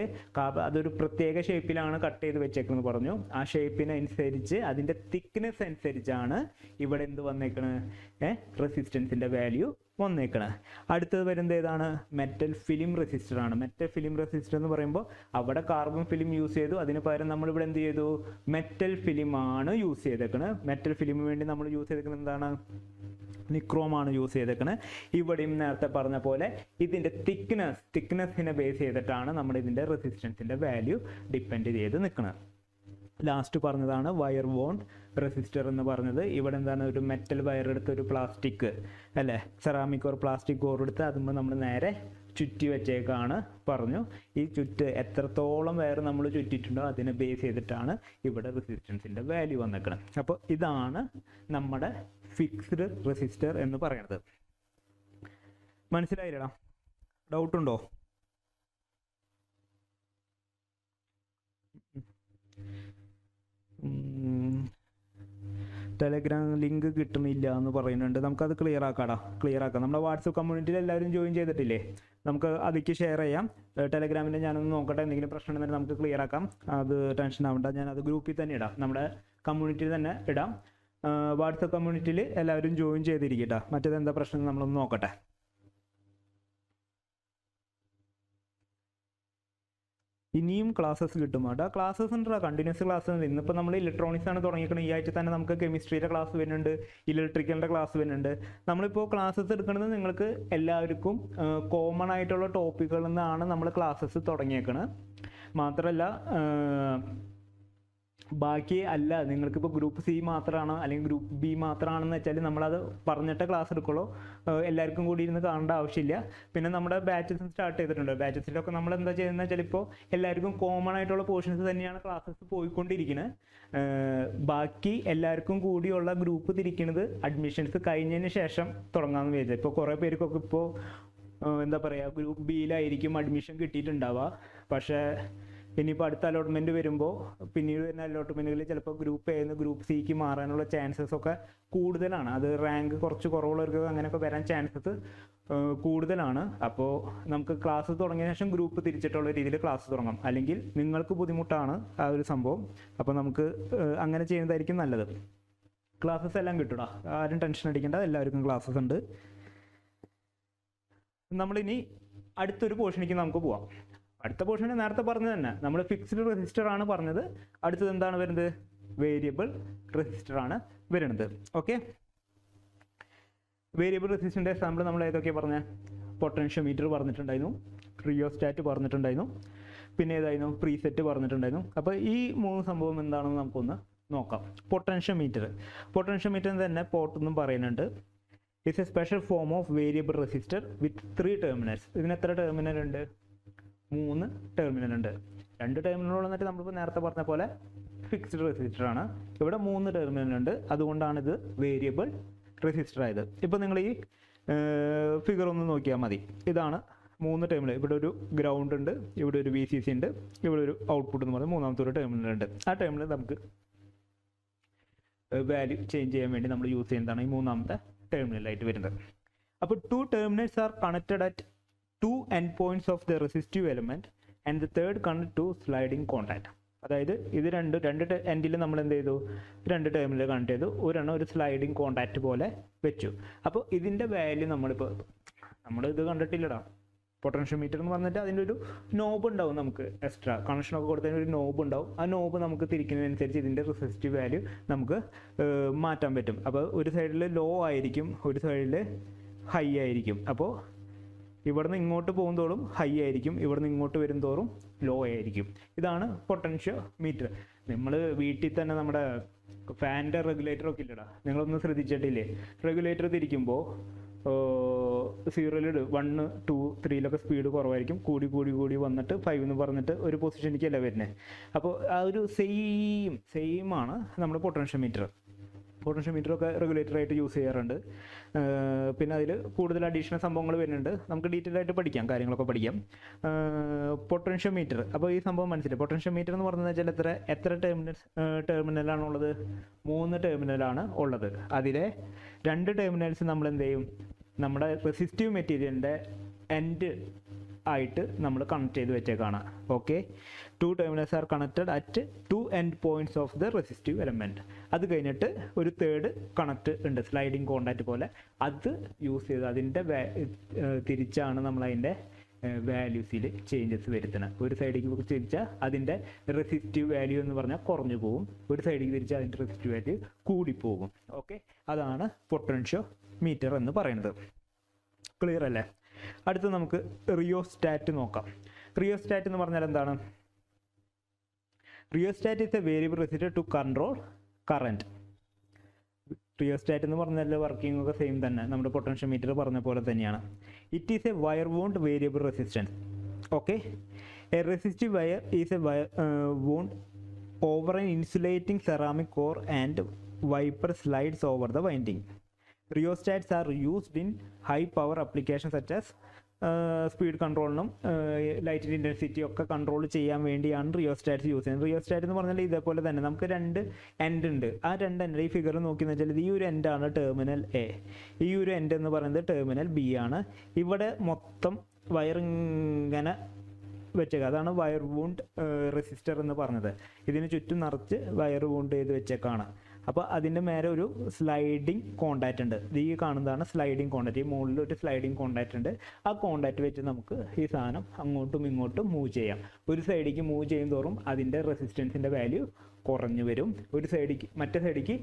അതൊരു പ്രത്യേക ഷേപ്പിലാണ് കട്ട് ചെയ്ത് വെച്ചേക്കുന്നത് പറഞ്ഞു. ആ ഷേപ്പിനനുസരിച്ച് അതിൻ്റെ തിക്നെസ് അനുസരിച്ചാണ് ഇവിടെ എന്ത് വന്നേക്കണത്, റെസിസ്റ്റൻസിൻ്റെ വാല്യൂ വന്നേക്കണത്. അടുത്തത് വരുന്നത് ഏതാണ്, മെറ്റൽ ഫിലിം റെസിസ്റ്റർ ആണ്. മെറ്റൽ ഫിലിം റെസിസ്റ്റർ എന്ന് പറയുമ്പോൾ അവിടെ കാർബൺ ഫിലിം യൂസ് ചെയ്തു, അതിന് പകരം നമ്മളിവിടെ എന്ത് ചെയ്തു, മെറ്റൽ ഫിലിം ആണ് യൂസ് ചെയ്തേക്കണത്. മെറ്റൽ ഫിലിമിന് വേണ്ടി നമ്മൾ യൂസ് ചെയ്തേക്കുന്നത് എന്താണ്, നിക്രോമാണ് യൂസ് ചെയ്തേക്കണത്. ഇവിടെയും നേരത്തെ പറഞ്ഞ പോലെ ഇതിൻ്റെ തിക്നെസ്സിനെ ബേസ് ചെയ്തിട്ടാണ് നമ്മൾ ഇതിൻ്റെ റെസിസ്റ്റൻസിൻ്റെ വാല്യൂ ഡിപ്പെൻഡ് ചെയ്ത് നിൽക്കുന്നത്. ലാസ്റ്റ് പറഞ്ഞതാണ് വയർ ബോണ്ട് റെസിസ്റ്റർ എന്ന് പറഞ്ഞത്. ഇവിടെ എന്താണ്, ഒരു മെറ്റൽ വയർ എടുത്ത് ഒരു പ്ലാസ്റ്റിക് അല്ലേ, സെറാമിക് ഓർ പ്ലാസ്റ്റിക് ഓർ എടുത്ത് അതുമ്പോൾ നമ്മൾ നേരെ ചുറ്റി വെച്ചേക്കാണ് പറഞ്ഞു. ഈ ചുറ്റ് എത്രത്തോളം വയർ നമ്മൾ ചുറ്റിയിട്ടുണ്ടോ അതിനെ ബേസ് ചെയ്തിട്ടാണ് ഇവിടെ റെസിസ്റ്റൻസിൻ്റെ വാല്യൂ വന്നേക്കണം. അപ്പോൾ ഇതാണ് നമ്മുടെ ഫിക്സ്ഡ് റെസിസ്റ്റർ എന്ന് പറയുന്നത്. മനസ്സിലായില്ലടാ? ഡൗട്ടുണ്ടോ? ടെലഗ്രാം ലിങ്ക് കിട്ടുന്നില്ല എന്ന് പറയുന്നുണ്ട്. നമുക്കത് ക്ലിയർ ആക്കാം. നമ്മുടെ വാട്സപ്പ് കമ്മ്യൂണിറ്റിയിൽ എല്ലാവരും ജോയിൻ ചെയ്തിട്ടില്ലേ, നമുക്ക് അതിലേക്ക് ഷെയർ ചെയ്യാം. ടെലഗ്രാമിൻ്റെ ഞാനൊന്ന് നോക്കട്ടെ, എന്തെങ്കിലും പ്രശ്നം ഉണ്ടെങ്കിൽ നമുക്ക് ക്ലിയർ ആക്കാം. അത് ടെൻഷൻ ആവണ്ട, ഞാനത് ഗ്രൂപ്പിൽ തന്നെ ഇടാം, നമ്മുടെ കമ്മ്യൂണിറ്റിയിൽ തന്നെ ഇടാം. വാട്സപ്പ് കമ്മ്യൂണിറ്റിയിൽ എല്ലാവരും ജോയിൻ ചെയ്തിരിക്കട്ടെ. മറ്റേത് എന്താ പ്രശ്നം നമ്മളൊന്ന് നോക്കട്ടെ. ഇനിയും ക്ലാസ്സസ് കിട്ടും കേട്ടോ. ക്ലാസ്സസ് ഉണ്ട്, കണ്ടിന്യൂസ് ക്ലാസ് ഉണ്ട്. ഇന്നിപ്പോൾ നമ്മൾ ഇലക്ട്രോണിക്സ് ആണ് തുടങ്ങിയിരിക്കുന്നത്. ഈ ആഴ്ച തന്നെ നമുക്ക് കെമിസ്ട്രിയുടെ ക്ലാസ് വരുന്നുണ്ട്, ഇലക്ട്രിക്കലിൻ്റെ ക്ലാസ് വരുന്നുണ്ട്. നമ്മളിപ്പോൾ ക്ലാസ്സസ് എടുക്കുന്നത് നിങ്ങൾക്ക് എല്ലാവർക്കും കോമൺ ആയിട്ടുള്ള ടോപ്പിക്കുകളിൽ നിന്നാണ് നമ്മൾ ക്ലാസ്സസ് തുടങ്ങിയേക്കുന്നത്. മാത്രമല്ല ബാക്കി അല്ല, നിങ്ങൾക്കിപ്പോൾ ഗ്രൂപ്പ് സി മാത്രമാണോ അല്ലെങ്കിൽ ഗ്രൂപ്പ് ബി മാത്രമാണെന്ന് വെച്ചാൽ നമ്മളത് പറഞ്ഞിട്ട് ക്ലാസ് എടുക്കുള്ളൂ. എല്ലാവർക്കും കൂടി ഇരുന്ന് കാണേണ്ട ആവശ്യമില്ല. പിന്നെ നമ്മുടെ ബാച്ചസ് സ്റ്റാർട്ട് ചെയ്തിട്ടുണ്ട്. ബാച്ചസിലൊക്കെ നമ്മൾ എന്താ ചെയ്യുന്നത് വെച്ചാൽ ഇപ്പോൾ എല്ലാവർക്കും കോമൺ ആയിട്ടുള്ള പോർഷൻസ് തന്നെയാണ് ക്ലാസ്സസ് പോയിക്കൊണ്ടിരിക്കുന്നത്. ബാക്കി എല്ലാവർക്കും കൂടിയുള്ള ഗ്രൂപ്പ് തിരിക്കുന്നത് അഡ്മിഷൻസ് കഴിഞ്ഞതിന് ശേഷം തുടങ്ങാമെന്ന് വിചാരിച്ചത്. ഇപ്പോൾ കുറേ പേർക്കൊക്കെ ഇപ്പോൾ എന്താ പറയുക, ഗ്രൂപ്പ് ബിയിലായിരിക്കും അഡ്മിഷൻ കിട്ടിയിട്ടുണ്ടാവുക. പക്ഷേ ഇനിയിപ്പോൾ അടുത്ത അലോട്ട്മെൻറ്റ് വരുമ്പോൾ പിന്നീട് വരുന്ന അലോട്ട്മെൻറ്റുകളിൽ ചിലപ്പോൾ ഗ്രൂപ്പ് എ നിന്ന് ഗ്രൂപ്പ് സിക്ക് മാറാനുള്ള ചാൻസസ് ഒക്കെ കൂടുതലാണ്. അത് റാങ്ക് കുറച്ച് കുറവുള്ളവർക്ക് അങ്ങനെയൊക്കെ വരാൻ ചാൻസസ് കൂടുതലാണ്. അപ്പോൾ നമുക്ക് ക്ലാസ് തുടങ്ങിയ ശേഷം ഗ്രൂപ്പ് തിരിച്ചിട്ടുള്ള രീതിയിൽ ക്ലാസ് തുടങ്ങാം. അല്ലെങ്കിൽ നിങ്ങൾക്ക് ബുദ്ധിമുട്ടാണ് ആ ഒരു സംഭവം. അപ്പോൾ നമുക്ക് അങ്ങനെ ചെയ്യുന്നതായിരിക്കും നല്ലത്. ക്ലാസ്സസ് എല്ലാം കിട്ടണം, ആരും ടെൻഷൻ അടിക്കേണ്ട, എല്ലാവർക്കും ക്ലാസ്സസ് ഉണ്ട്. നമ്മളിനി അടുത്തൊരു പോർഷനിലേക്ക് നമുക്ക് പോവാം. അടുത്ത പോർഷന് നേരത്തെ പറഞ്ഞത് തന്നെ, നമ്മൾ ഫിക്സ്ഡ് റെസിസ്റ്റർ ആണ് പറഞ്ഞത്. അടുത്തത് എന്താണ് വരുന്നത്, വേരിയബിൾ റെസിസ്റ്റർ ആണ് വരുന്നത്. ഓക്കെ, വേരിയബിൾ റെസിസ്റ്ററിൻ്റെ എക്സാമ്പിൾ നമ്മൾ ഏതൊക്കെയാണ് പറഞ്ഞത്, പൊട്ടൻഷ്യോമീറ്റർ പറഞ്ഞിട്ടുണ്ടായിരുന്നു, റിയോസ്റ്റാറ്റ് പറഞ്ഞിട്ടുണ്ടായിരുന്നു, പിന്നെ ഏതായിരുന്നു, പ്രീസെറ്റ് പറഞ്ഞിട്ടുണ്ടായിരുന്നു. അപ്പോൾ ഈ മൂന്ന് സംഭവം എന്താണെന്ന് നമുക്കൊന്ന് നോക്കാം. പൊട്ടൻഷ്യോമീറ്റർ തന്നെ പോർട്ട് എന്നും പറയുന്നുണ്ട്. It's A special form of variable resistor with 3 terminals. ഇതിന് എത്ര ടെർമിനൽ ഉണ്ട്, 3 ടെർമിനൽ ഉണ്ട്. 2 ടെർമിനൽ എന്നിട്ട് നമ്മളിപ്പോൾ നേരത്തെ പറഞ്ഞ പോലെ ഫിക്സ്ഡ് റെസിസ്റ്റർ ആണ്. ഇവിടെ 3 ടെർമിനൽ ഉണ്ട്, അതുകൊണ്ടാണ് ഇത് വേരിയബിൾ റെസിസ്റ്റർ ആയത്. ഇപ്പോൾ നിങ്ങൾ ഈ ഫിഗർ ഒന്ന് നോക്കിയാൽ മതി. ഇതാണ് 3 ടെർമിനൽ. ഇവിടെ ഒരു ഗ്രൗണ്ട് ഉണ്ട്, ഇവിടെ ഒരു VCC ഉണ്ട്, ഇവിടെ ഒരു ഔട്ട്പുട്ട് എന്ന് പറഞ്ഞാൽ മൂന്നാമത്തെ ഒരു ടെർമിനൽ ഉണ്ട്. ആ ടെർമിനൽ നമുക്ക് വാല്യൂ ചേഞ്ച് ചെയ്യാൻ വേണ്ടി നമ്മൾ യൂസ് ചെയ്യുന്നതാണ് ഈ മൂന്നാമത്തെ ടെർമിനലായിട്ട് വരുന്നത്. അപ്പോൾ 2 terminals are connected at 2 endpoints of the resistive element and the third connect to sliding contact. അതായത് ഇത് രണ്ട് എൻഡിൽ നമ്മൾ എന്ത് ചെയ്തു, 2 ടെർമിനൽ കണക്ട് ചെയ്തു, ഒരെണ്ണം ഒരു സ്ലൈഡിങ് കോണ്ടാക്റ്റ് പോലെ വെച്ചു. അപ്പോൾ ഇതിൻ്റെ വാല്യൂ നമ്മളിത് കണ്ടിട്ടില്ലടാ. പൊട്ടൻഷ്യോമീറ്റർ എന്ന് പറഞ്ഞിട്ട് അതിൻ്റെ ഒരു നോബ് ഉണ്ടാവും, നമുക്ക് എക്സ്ട്രാ കണക്ഷനൊക്കെ കൊടുത്തതിന് ഒരു നോബ് ഉണ്ടാവും. ആ നോബ് നമുക്ക് തിരിക്കുന്നതിനനുസരിച്ച് ഇതിൻ്റെ റെസിസ്റ്റീവ് വാല്യൂ നമുക്ക് മാറ്റാൻ പറ്റും. അപ്പോൾ ഒരു സൈഡിൽ ലോ ആയിരിക്കും, ഒരു സൈഡിൽ ഹൈ ആയിരിക്കും. അപ്പോൾ ഇവിടുന്ന് ഇങ്ങോട്ട് പോകുന്തോറും ഹൈ ആയിരിക്കും, ഇവിടുന്ന് ഇങ്ങോട്ട് വരുന്തോറും ലോ ആയിരിക്കും. ഇതാണ് പൊട്ടൻഷ്യോമീറ്റർ. നമ്മൾ വീട്ടിൽ തന്നെ നമ്മുടെ ഫാനിൻ്റെ റെഗുലേറ്ററൊക്കെ ഇല്ലടാ, നിങ്ങളൊന്നും ശ്രദ്ധിച്ചിട്ടില്ലേ? റെഗുലേറ്റർ തിരിക്കുമ്പോൾ 0 1 2 3 സ്പീഡ് കുറവായിരിക്കും, കൂടി വന്നിട്ട് 5 എന്ന് പറഞ്ഞിട്ട് ഒരു പൊസിഷനിലേക്കല്ല വരുന്നത്. അപ്പോൾ ആ ഒരു സെയിം ആണ് നമ്മുടെ പൊട്ടൻഷ്യോമീറ്ററൊക്കെ റെഗുലേറ്ററായിട്ട് യൂസ് ചെയ്യാറുണ്ട്. പിന്നെ അതിൽ കൂടുതൽ അഡീഷണൽ സംഭവങ്ങൾ വരുന്നുണ്ട്, നമുക്ക് ഡീറ്റെയിൽ ആയിട്ട് പഠിക്കാം, കാര്യങ്ങളൊക്കെ പഠിക്കാം. പൊട്ടൻഷ്യോമീറ്റർ, അപ്പോൾ ഈ സംഭവം മനസ്സിലായി. പൊട്ടൻഷ്യോമീറ്റർ എന്ന് പറഞ്ഞു വെച്ചാൽ എത്ര ടെർമിനലാണുള്ളത്, 3 ടെർമിനലാണ് ഉള്ളത്. അതിലെ 2 ടെർമിനൽസ് നമ്മൾ എന്ത് ചെയ്യും, നമ്മുടെ റെസിസ്റ്റീവ് മെറ്റീരിയലിൻ്റെ ആയിട്ട് നമ്മൾ കണക്ട് ചെയ്ത് വെച്ചേക്കാണ്. Okay, 2 terminals are connected at 2 end points of the resistive element. അത് കഴിഞ്ഞിട്ട് ഒരു തേർഡ് കണക്ട് ഉണ്ട്, സ്ലൈഡിങ് കോണ്ടാക്റ്റ് പോലെ. അത് യൂസ് ചെയ്ത് അതിൻ്റെ തിരിച്ചാണ് നമ്മൾ അതിൻ്റെ വാല്യൂസിൽ ചേഞ്ചസ് വരുത്തുന്നത്. ഒരു സൈഡിലേക്ക് തിരിച്ചാൽ അതിൻ്റെ റെസിസ്റ്റീവ് വാല്യൂ എന്ന് പറഞ്ഞാൽ കുറഞ്ഞു പോകും, ഒരു സൈഡിലേക്ക് തിരിച്ചാൽ അതിൻ്റെ റെസിസ്റ്റീവ് വാല്യൂ കൂടിപ്പോകും. ഓക്കെ, അതാണ് പൊട്ടൻഷ്യോമീറ്റർ എന്ന് പറയുന്നത്. ക്ലിയർ അല്ലേ? അടുത്ത് നമുക്ക് റിയോസ്റ്റാറ്റ് നോക്കാം. റിയോസ്റ്റാറ്റ് എന്ന് പറഞ്ഞാൽ എന്താണ്? Rheostat is a variable resistor to control current. Rheostat എന്ന് പറഞ്ഞാൽ വർക്കിംഗ് ഒക്കെ സെയിം തന്നെ, നമ്മുടെ പൊട്ടൻഷ്യോമീറ്റർ പറഞ്ഞ പോലെ തന്നെയാണ്. It is a wire wound variable resistance. Okay, a resistive wire is a wound over an insulating ceramic core and wiper slides over the winding. Rheostats are used in high power application such as speed കൺട്രോളിനും ലൈറ്റിൻ്റെ intensity ഒക്കെ control ചെയ്യാൻ വേണ്ടിയാണ് റിയോസ്റ്റാറ്റ്സ് use ചെയ്യുന്നത്. Rheostat എന്ന് പറഞ്ഞാൽ ഇതേപോലെ തന്നെ നമുക്ക് 2 എൻഡ് ഉണ്ട്. ആ 2 എൻഡ് ഈ ഫിഗർ നോക്കിയെന്ന് വെച്ചാൽ ഈ ഒരു എൻഡാണ് ടെർമിനൽ എ, ഈ ഒരു എൻഡ് എന്ന് പറയുന്നത് ടെർമിനൽ ബി ആണ്. ഇവിടെ മൊത്തം വയറിങ്ങനെ വെച്ചേക്കുക, അതാണ് വയർ വൂണ്ട് റെസിസ്റ്റർ എന്ന് പറഞ്ഞത്. ഇതിന് ചുറ്റും നിറച്ച് വയർ വൂണ്ട് ചെയ്ത് വെച്ചേക്കാണ്. അപ്പോൾ അതിൻ്റെ മേലെ ഒരു സ്ലൈഡിങ് കോണ്ടാക്റ്റ് ഉണ്ട്. ഈ കാണുന്നതാണ് സ്ലൈഡിങ് കോണ്ടാക്റ്റ്. ഈ മുകളിൽ ഒരു സ്ലൈഡിങ് കോണ്ടാക്റ്റ് ഉണ്ട്. ആ കോണ്ടാക്റ്റ് വെച്ച് നമുക്ക് ഈ സാധനം അങ്ങോട്ടും ഇങ്ങോട്ടും മൂവ് ചെയ്യാം. ഒരു സൈഡിലേക്ക് മൂവ് ചെയ്യും തോറും അതിൻ്റെ റെസിസ്റ്റൻസിൻ്റെ വാല്യൂ കുറഞ്ഞു വരും, ഒരു സൈഡിലേക്ക് മറ്റേ സൈഡിലേക്ക്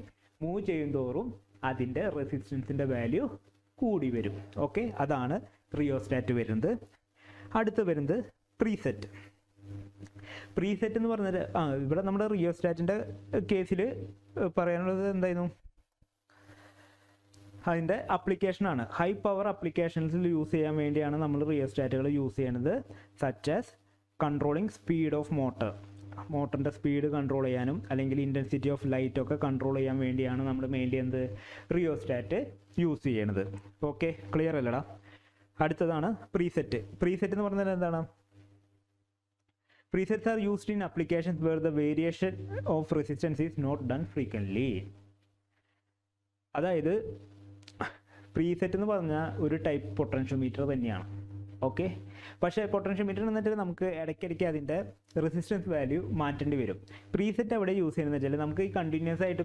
മൂവ് ചെയ്യും തോറും അതിൻ്റെ റെസിസ്റ്റൻസിൻ്റെ വാല്യൂ കൂടി വരും. ഓക്കെ, അതാണ് റിയോസ്റ്റാറ്റ് വരുന്നത്. അടുത്ത് വരുന്നത് പ്രീസെറ്റ്. പ്രീസെറ്റ് എന്ന് പറഞ്ഞാൽ ഇവിടെ നമ്മുടെ റിയോസ്റ്റാറ്റിൻ്റെ കേസിൽ പറയാനുള്ളത് എന്തായിരുന്നു? അതിൻ്റെ ആപ്ലിക്കേഷനാണ്. ഹൈ പവർ ആപ്ലിക്കേഷൻസിൽ യൂസ് ചെയ്യാൻ വേണ്ടിയാണ് നമ്മൾ റിയോസ്റ്റാറ്റുകൾ യൂസ് ചെയ്യുന്നത്. Such as controlling speed of മോട്ടറിൻ്റെ സ്പീഡ് കൺട്രോൾ ചെയ്യാനും അല്ലെങ്കിൽ ഇൻറ്റൻസിറ്റി ഓഫ് ലൈറ്റ് ഒക്കെ കൺട്രോൾ ചെയ്യാൻ വേണ്ടിയാണ് നമ്മൾ മെയിൻലി റിയോസ്റ്റാറ്റ് യൂസ് ചെയ്യണത്. ഓക്കെ, ക്ലിയർ അല്ലടാ? അടുത്തതാണ് പ്രീസെറ്റ്. പ്രീസെറ്റ് എന്ന് പറഞ്ഞാൽ എന്താണ്? Presets are used in applications where the variation of resistance is not done frequently. അതായത് പ്രീസെറ്റ് എന്ന് പറഞ്ഞാൽ ഒരു ടൈപ്പ് പൊട്ടൻഷ്യോമീറ്റർ തന്നെയാണ്. ഓക്കെ, പക്ഷേ പൊട്ടൻഷ്യോമീറ്റർ എന്നിട്ട് നമുക്ക് ഇടയ്ക്കിടയ്ക്ക് അതിൻ്റെ റെസിസ്റ്റൻസ് വാല്യൂ മാറ്റേണ്ടി വരും. പ്രീസെറ്റ് അവിടെ യൂസ് ചെയ്യുന്നത് വെച്ചാൽ നമുക്ക് ഈ കണ്ടിന്യൂസ് ആയിട്ട്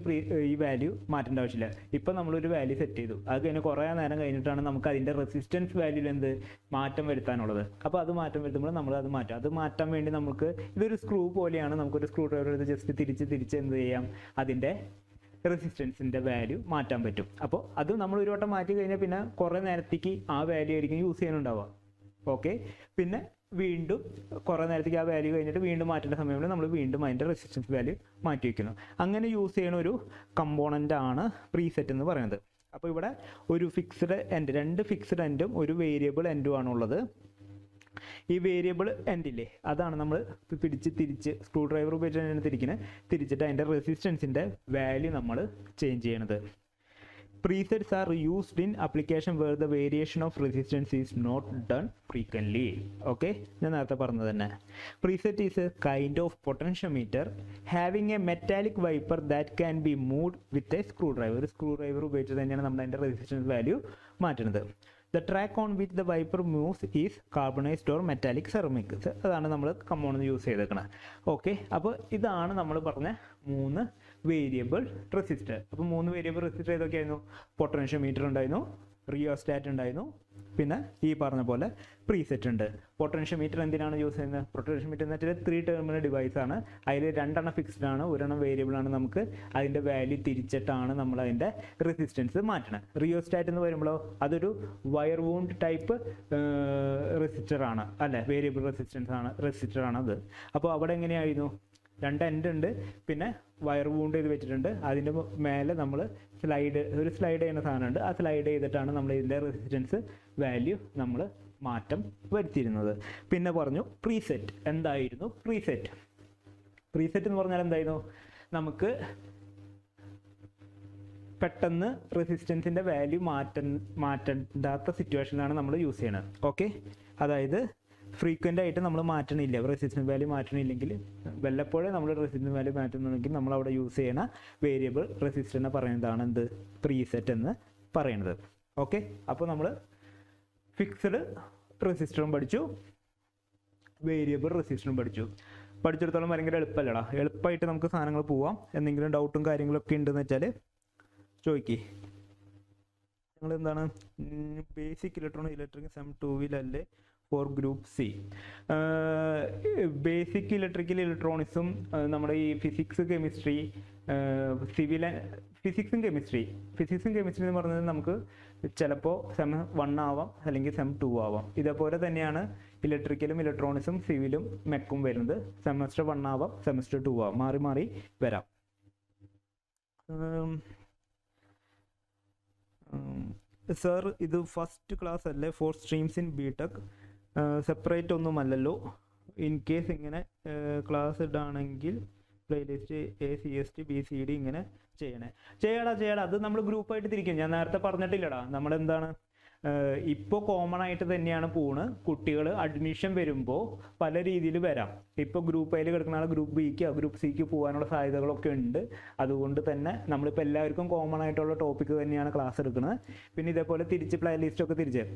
ഈ വാല്യൂ മാറ്റേണ്ട ആവശ്യമില്ല. ഇപ്പം നമ്മളൊരു വാല്യൂ സെറ്റ് ചെയ്തു, അത് കഴിഞ്ഞ് കുറേ നേരം കഴിഞ്ഞിട്ടാണ് നമുക്ക് അതിൻ്റെ റെസിസ്റ്റൻസ് വാല്യൂവിൽ മാറ്റം വരുത്താനുള്ളത്. അപ്പോൾ അത് മാറ്റം വരുത്തുമ്പോൾ നമ്മൾ അത് മാറ്റാം. അത് മാറ്റാൻ വേണ്ടി നമുക്ക് ഇതൊരു സ്ക്രൂ പോലെയാണ്. നമുക്കൊരു സ്ക്രൂ ഡ്രൈവർ എടുത്ത് ജസ്റ്റ് തിരിച്ച് എന്ത് ചെയ്യാം, അതിൻ്റെ റെസിസ്റ്റൻസിൻ്റെ വാല്യൂ മാറ്റാൻ പറ്റും. അപ്പോൾ അത് നമ്മൾ ഒരു വട്ടം മാറ്റി കഴിഞ്ഞാൽ പിന്നെ കുറേ നേരത്തേക്ക് ആ വാല്യൂ ആയിരിക്കും യൂസ് ചെയ്യാനുണ്ടാവുക. ഓക്കെ, പിന്നെ വീണ്ടും കുറേ നേരത്തേക്ക് ആ വാല്യൂ കഴിഞ്ഞിട്ട് വീണ്ടും മാറ്റേണ്ട സമയങ്ങളിൽ നമ്മൾ വീണ്ടും അതിൻ്റെ റെസിസ്റ്റൻസ് വാല്യൂ മാറ്റി വയ്ക്കുന്നു. അങ്ങനെ യൂസ് ചെയ്യുന്ന ഒരു കമ്പോണൻ്റ് ആണ് പ്രീസെറ്റ് എന്ന് പറയുന്നത്. അപ്പോൾ ഇവിടെ ഒരു ഫിക്സ്ഡ് എൻഡ്, 2 ഫിക്സ്ഡ് എൻഡും ഒരു വേരിയബിൾ എൻഡും ആണുള്ളത്. ഈ വേരിയബിൾ എൻഡില്ലേ, അതാണ് നമ്മൾ തിരിച്ച് സ്ക്രൂ ഡ്രൈവർ ഉപയോഗിച്ചാണ് തിരിച്ചിട്ട് അതിൻ്റെ റെസിസ്റ്റൻസിൻ്റെ വാല്യൂ നമ്മൾ ചേഞ്ച് ചെയ്യണത്. Presets are used in application where the variation of resistance is not done frequently. Okay, ഞാൻ നേരത്തെ പറഞ്ഞത് തന്നെ. Preset is a kind of potentiometer having a metallic wiper that can be moved with a screwdriver. ഒരു screw driver ഉപയോഗിച്ച് തന്നെയാണ് നമ്മൾ അതിൻ്റെ resistance value മാറ്റുന്നത്. The track on which the wiper moves is carbonized or metallic ceramic. അതാണ് നമ്മൾ component use ചെയ്തേക്കുന്നത്. Okay, അപ്പോൾ ഇതാണ് നമ്മൾ പറഞ്ഞ 3 വേരിയബിൾ റെസിസ്റ്റർ. അപ്പോൾ 3 വേരിയബിൾ റെസിസ്റ്റർ ഏതൊക്കെയായിരുന്നു? പൊട്ടൻഷ്യോമീറ്റർ ഉണ്ടായിരുന്നു, റിയോസ്റ്റാറ്റ് ഉണ്ടായിരുന്നു, പിന്നെ ഈ പറഞ്ഞ പോലെ പ്രീസെറ്റ് ഉണ്ട്. പൊട്ടൻഷ്യോമീറ്റർ എന്തിനാണ് യൂസ് ചെയ്യുന്നത്? പൊട്ടൻഷ്യോമീറ്റർ എന്ന് വെച്ചാൽ 3 ടെർമിനൽ ഡിവൈസ് ആണ്. അതിൽ 2 ഫിക്സ്ഡ് ആണ്, 1 വേരിയബിൾ ആണ്. നമുക്ക് അതിൻ്റെ വാല്യൂ തിരിച്ചിട്ടാണ് നമ്മൾ അതിൻ്റെ റെസിസ്റ്റൻസ് മാറ്റണം. റിയോസ്റ്റാറ്റ് എന്ന് വരുമ്പോഴോ അതൊരു വയർ വൂണ്ട് ടൈപ്പ് റെസിസ്റ്റർ ആണ്, അല്ലേ? വേരിയബിൾ റെസിസ്റ്റർ ആണ് അത്. അപ്പോൾ അവിടെ എങ്ങനെയായിരുന്നു? 2 എൻഡ് ഉണ്ട്, പിന്നെ വയർ വൂണ്ട് ചെയ്ത് വെച്ചിട്ടുണ്ട്. അതിൻ്റെ മേലെ നമ്മൾ ഒരു സ്ലൈഡ് ചെയ്യുന്ന സാധനമുണ്ട്. ആ സ്ലൈഡ് ചെയ്തിട്ടാണ് നമ്മൾ ഇതിൻ്റെ റെസിസ്റ്റൻസ് വാല്യൂ നമ്മൾ മാറ്റം വരുത്തിയിരുന്നത്. പിന്നെ പറഞ്ഞു പ്രീസെറ്റ്. എന്തായിരുന്നു പ്രീസെറ്റ്? പ്രീസെറ്റ് എന്ന് പറഞ്ഞാൽ എന്തായിരുന്നു? നമുക്ക് പെട്ടെന്ന് റെസിസ്റ്റൻസിൻ്റെ വാല്യൂ മാറ്റണ്ടാത്ത സിറ്റുവേഷനിലാണ് നമ്മൾ യൂസ് ചെയ്യണത്. ഓക്കെ, അതായത് ഫ്രീക്വൻ്റ് ആയിട്ട് നമ്മൾ മാറ്റണില്ല, റെസിസ്റ്റൻസ് വാല്യൂ മാറ്റണില്ലെങ്കിൽ വല്ലപ്പോഴേ നമ്മൾ റെസിസ്റ്റൻസ് വാല്യൂ മാറ്റുന്നുണ്ടെങ്കിൽ നമ്മൾ അവിടെ യൂസ് ചെയ്യണ വേരിയബിൾ റെസിസ്റ്ററിനെ പറയുന്നതാണ് എന്ത്? പ്രീസെറ്റ് എന്ന് പറയുന്നത്. ഓക്കെ, അപ്പോൾ നമ്മൾ ഫിക്സ്ഡ് റെസിസ്റ്ററും പഠിച്ചു, വേരിയബിൾ റെസിസ്റ്ററും പഠിച്ചിടത്തോളം ഭയങ്കര എളുപ്പമല്ലടാ. എളുപ്പമായിട്ട് നമുക്ക് സാധനങ്ങൾ പോവാം. എന്തെങ്കിലും ഡൗട്ടും കാര്യങ്ങളൊക്കെ ഉണ്ടെന്ന് വെച്ചാൽ ചോദിക്കേ. നിങ്ങൾ എന്താണ് ബേസിക് ഇലക്ട്രിക് സെം 2-ൽ four group C. Basic electrical ഇലക്ട്രോണിക്സും നമ്മുടെ ഈ ഫിസിക്സ് കെമിസ്ട്രി ഫിസിക്സും കെമിസ്ട്രി എന്ന് പറയുന്നത് നമുക്ക് ചിലപ്പോൾ സെം 1 ആവാം, അല്ലെങ്കിൽ സെം 2 ആവാം. ഇതേപോലെ തന്നെയാണ് ഇലക്ട്രിക്കലും ഇലക്ട്രോണിക്സും സിവിലും മെക്കും വരുന്നത്. സെമസ്റ്റർ 1 ആവാം, സെമസ്റ്റർ 2 ആവാം, മാറി മാറി വരാം. സർ, ഇത് ഫസ്റ്റ് ക്ലാസ് അല്ലേ for streams in BTech? Separate ഒന്നുമല്ലല്ലോ. ഇൻ കേസ് ഇങ്ങനെ ക്ലാസ് ഇടാണെങ്കിൽ പ്ലേലിസ്റ്റ് ACST BCD ഇങ്ങനെ ചെയ്യടാ. അത് നമ്മൾ ഗ്രൂപ്പായിട്ട് തിരിക്കും. ഞാൻ നേരത്തെ പറഞ്ഞിട്ടില്ലടാ, നമ്മളെന്താണ് ഇപ്പോൾ കോമൺ ആയിട്ട് തന്നെയാണ് പോണ്. കുട്ടികൾ അഡ്മിഷൻ വരുമ്പോൾ പല രീതിയിൽ വരാം. ഇപ്പോൾ ഗ്രൂപ്പ് Aയിൽ കിടക്കുന്ന ആൾ ഗ്രൂപ്പ് Bക്ക് ഗ്രൂപ്പ് Cക്ക് പോകാനുള്ള സാധ്യതകളൊക്കെ ഉണ്ട്. അതുകൊണ്ട് തന്നെ നമ്മളിപ്പോൾ എല്ലാവർക്കും കോമൺ ആയിട്ടുള്ള ടോപ്പിക്ക് തന്നെയാണ് ക്ലാസ് എടുക്കുന്നത്. പിന്നെ ഇതേപോലെ തിരിച്ച് പ്ലേലിസ്റ്റൊക്കെ തിരിച്ച്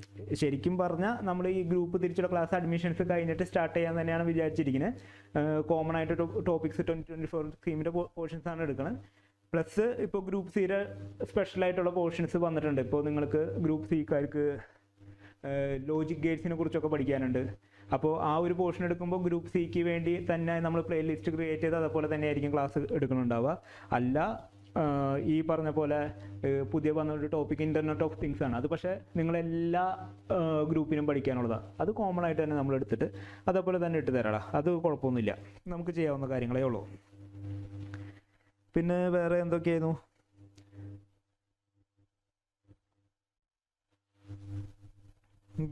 ശരിക്കും പറഞ്ഞാൽ നമ്മൾ ഈ ഗ്രൂപ്പ് തിരിച്ചുള്ള ക്ലാസ് അഡ്മിഷൻസ് കഴിഞ്ഞിട്ട് സ്റ്റാർട്ട് ചെയ്യാൻ തന്നെയാണ് വിചാരിച്ചിരിക്കുന്നത്. കോമൺ ആയിട്ട് ടോപ്പിക്സ് 2024 സ്കീമിൻ്റെ പോർഷൻസ് ആണ് എടുക്കുന്നത്. പ്ലസ് ഇപ്പോൾ ഗ്രൂപ്പ് സിയുടെ സ്പെഷ്യലായിട്ടുള്ള പോർഷൻസ് വന്നിട്ടുണ്ട്. ഇപ്പോൾ നിങ്ങൾക്ക് ഗ്രൂപ്പ് സിക്കാർക്ക് ലോജിക് ഗേറ്റ്സിനെ കുറിച്ചൊക്കെ പഠിക്കാനുണ്ട്. അപ്പോൾ ആ ഒരു പോർഷൻ എടുക്കുമ്പോൾ ഗ്രൂപ്പ് സിക്ക് വേണ്ടി തന്നെ നമ്മൾ പ്ലേലിസ്റ്റ് ക്രിയേറ്റ് ചെയ്ത് അതുപോലെ തന്നെ ആയിരിക്കും ക്ലാസ് എടുക്കുന്നുണ്ടാവുക. അല്ല ഈ പറഞ്ഞ പോലെ പുതിയ വന്നൊരു ടോപ്പിക് ഇൻ്റർനെറ്റ് ഓഫ് തിങ്സ് ആണ്. അത് പക്ഷേ നിങ്ങളെല്ലാ ഗ്രൂപ്പിനും പഠിക്കാനുള്ളതാണ്. അത് കോമൺ ആയിട്ട് തന്നെ നമ്മൾ എടുത്തിട്ട് അതേപോലെ തന്നെ ഇട്ട് തരാടാ. അത് കുഴപ്പമൊന്നുമില്ല, നമുക്ക് ചെയ്യാവുന്ന കാര്യങ്ങളേ ഉള്ളൂ. പിന്നെ വേറെ എന്തൊക്കെയായിരുന്നു?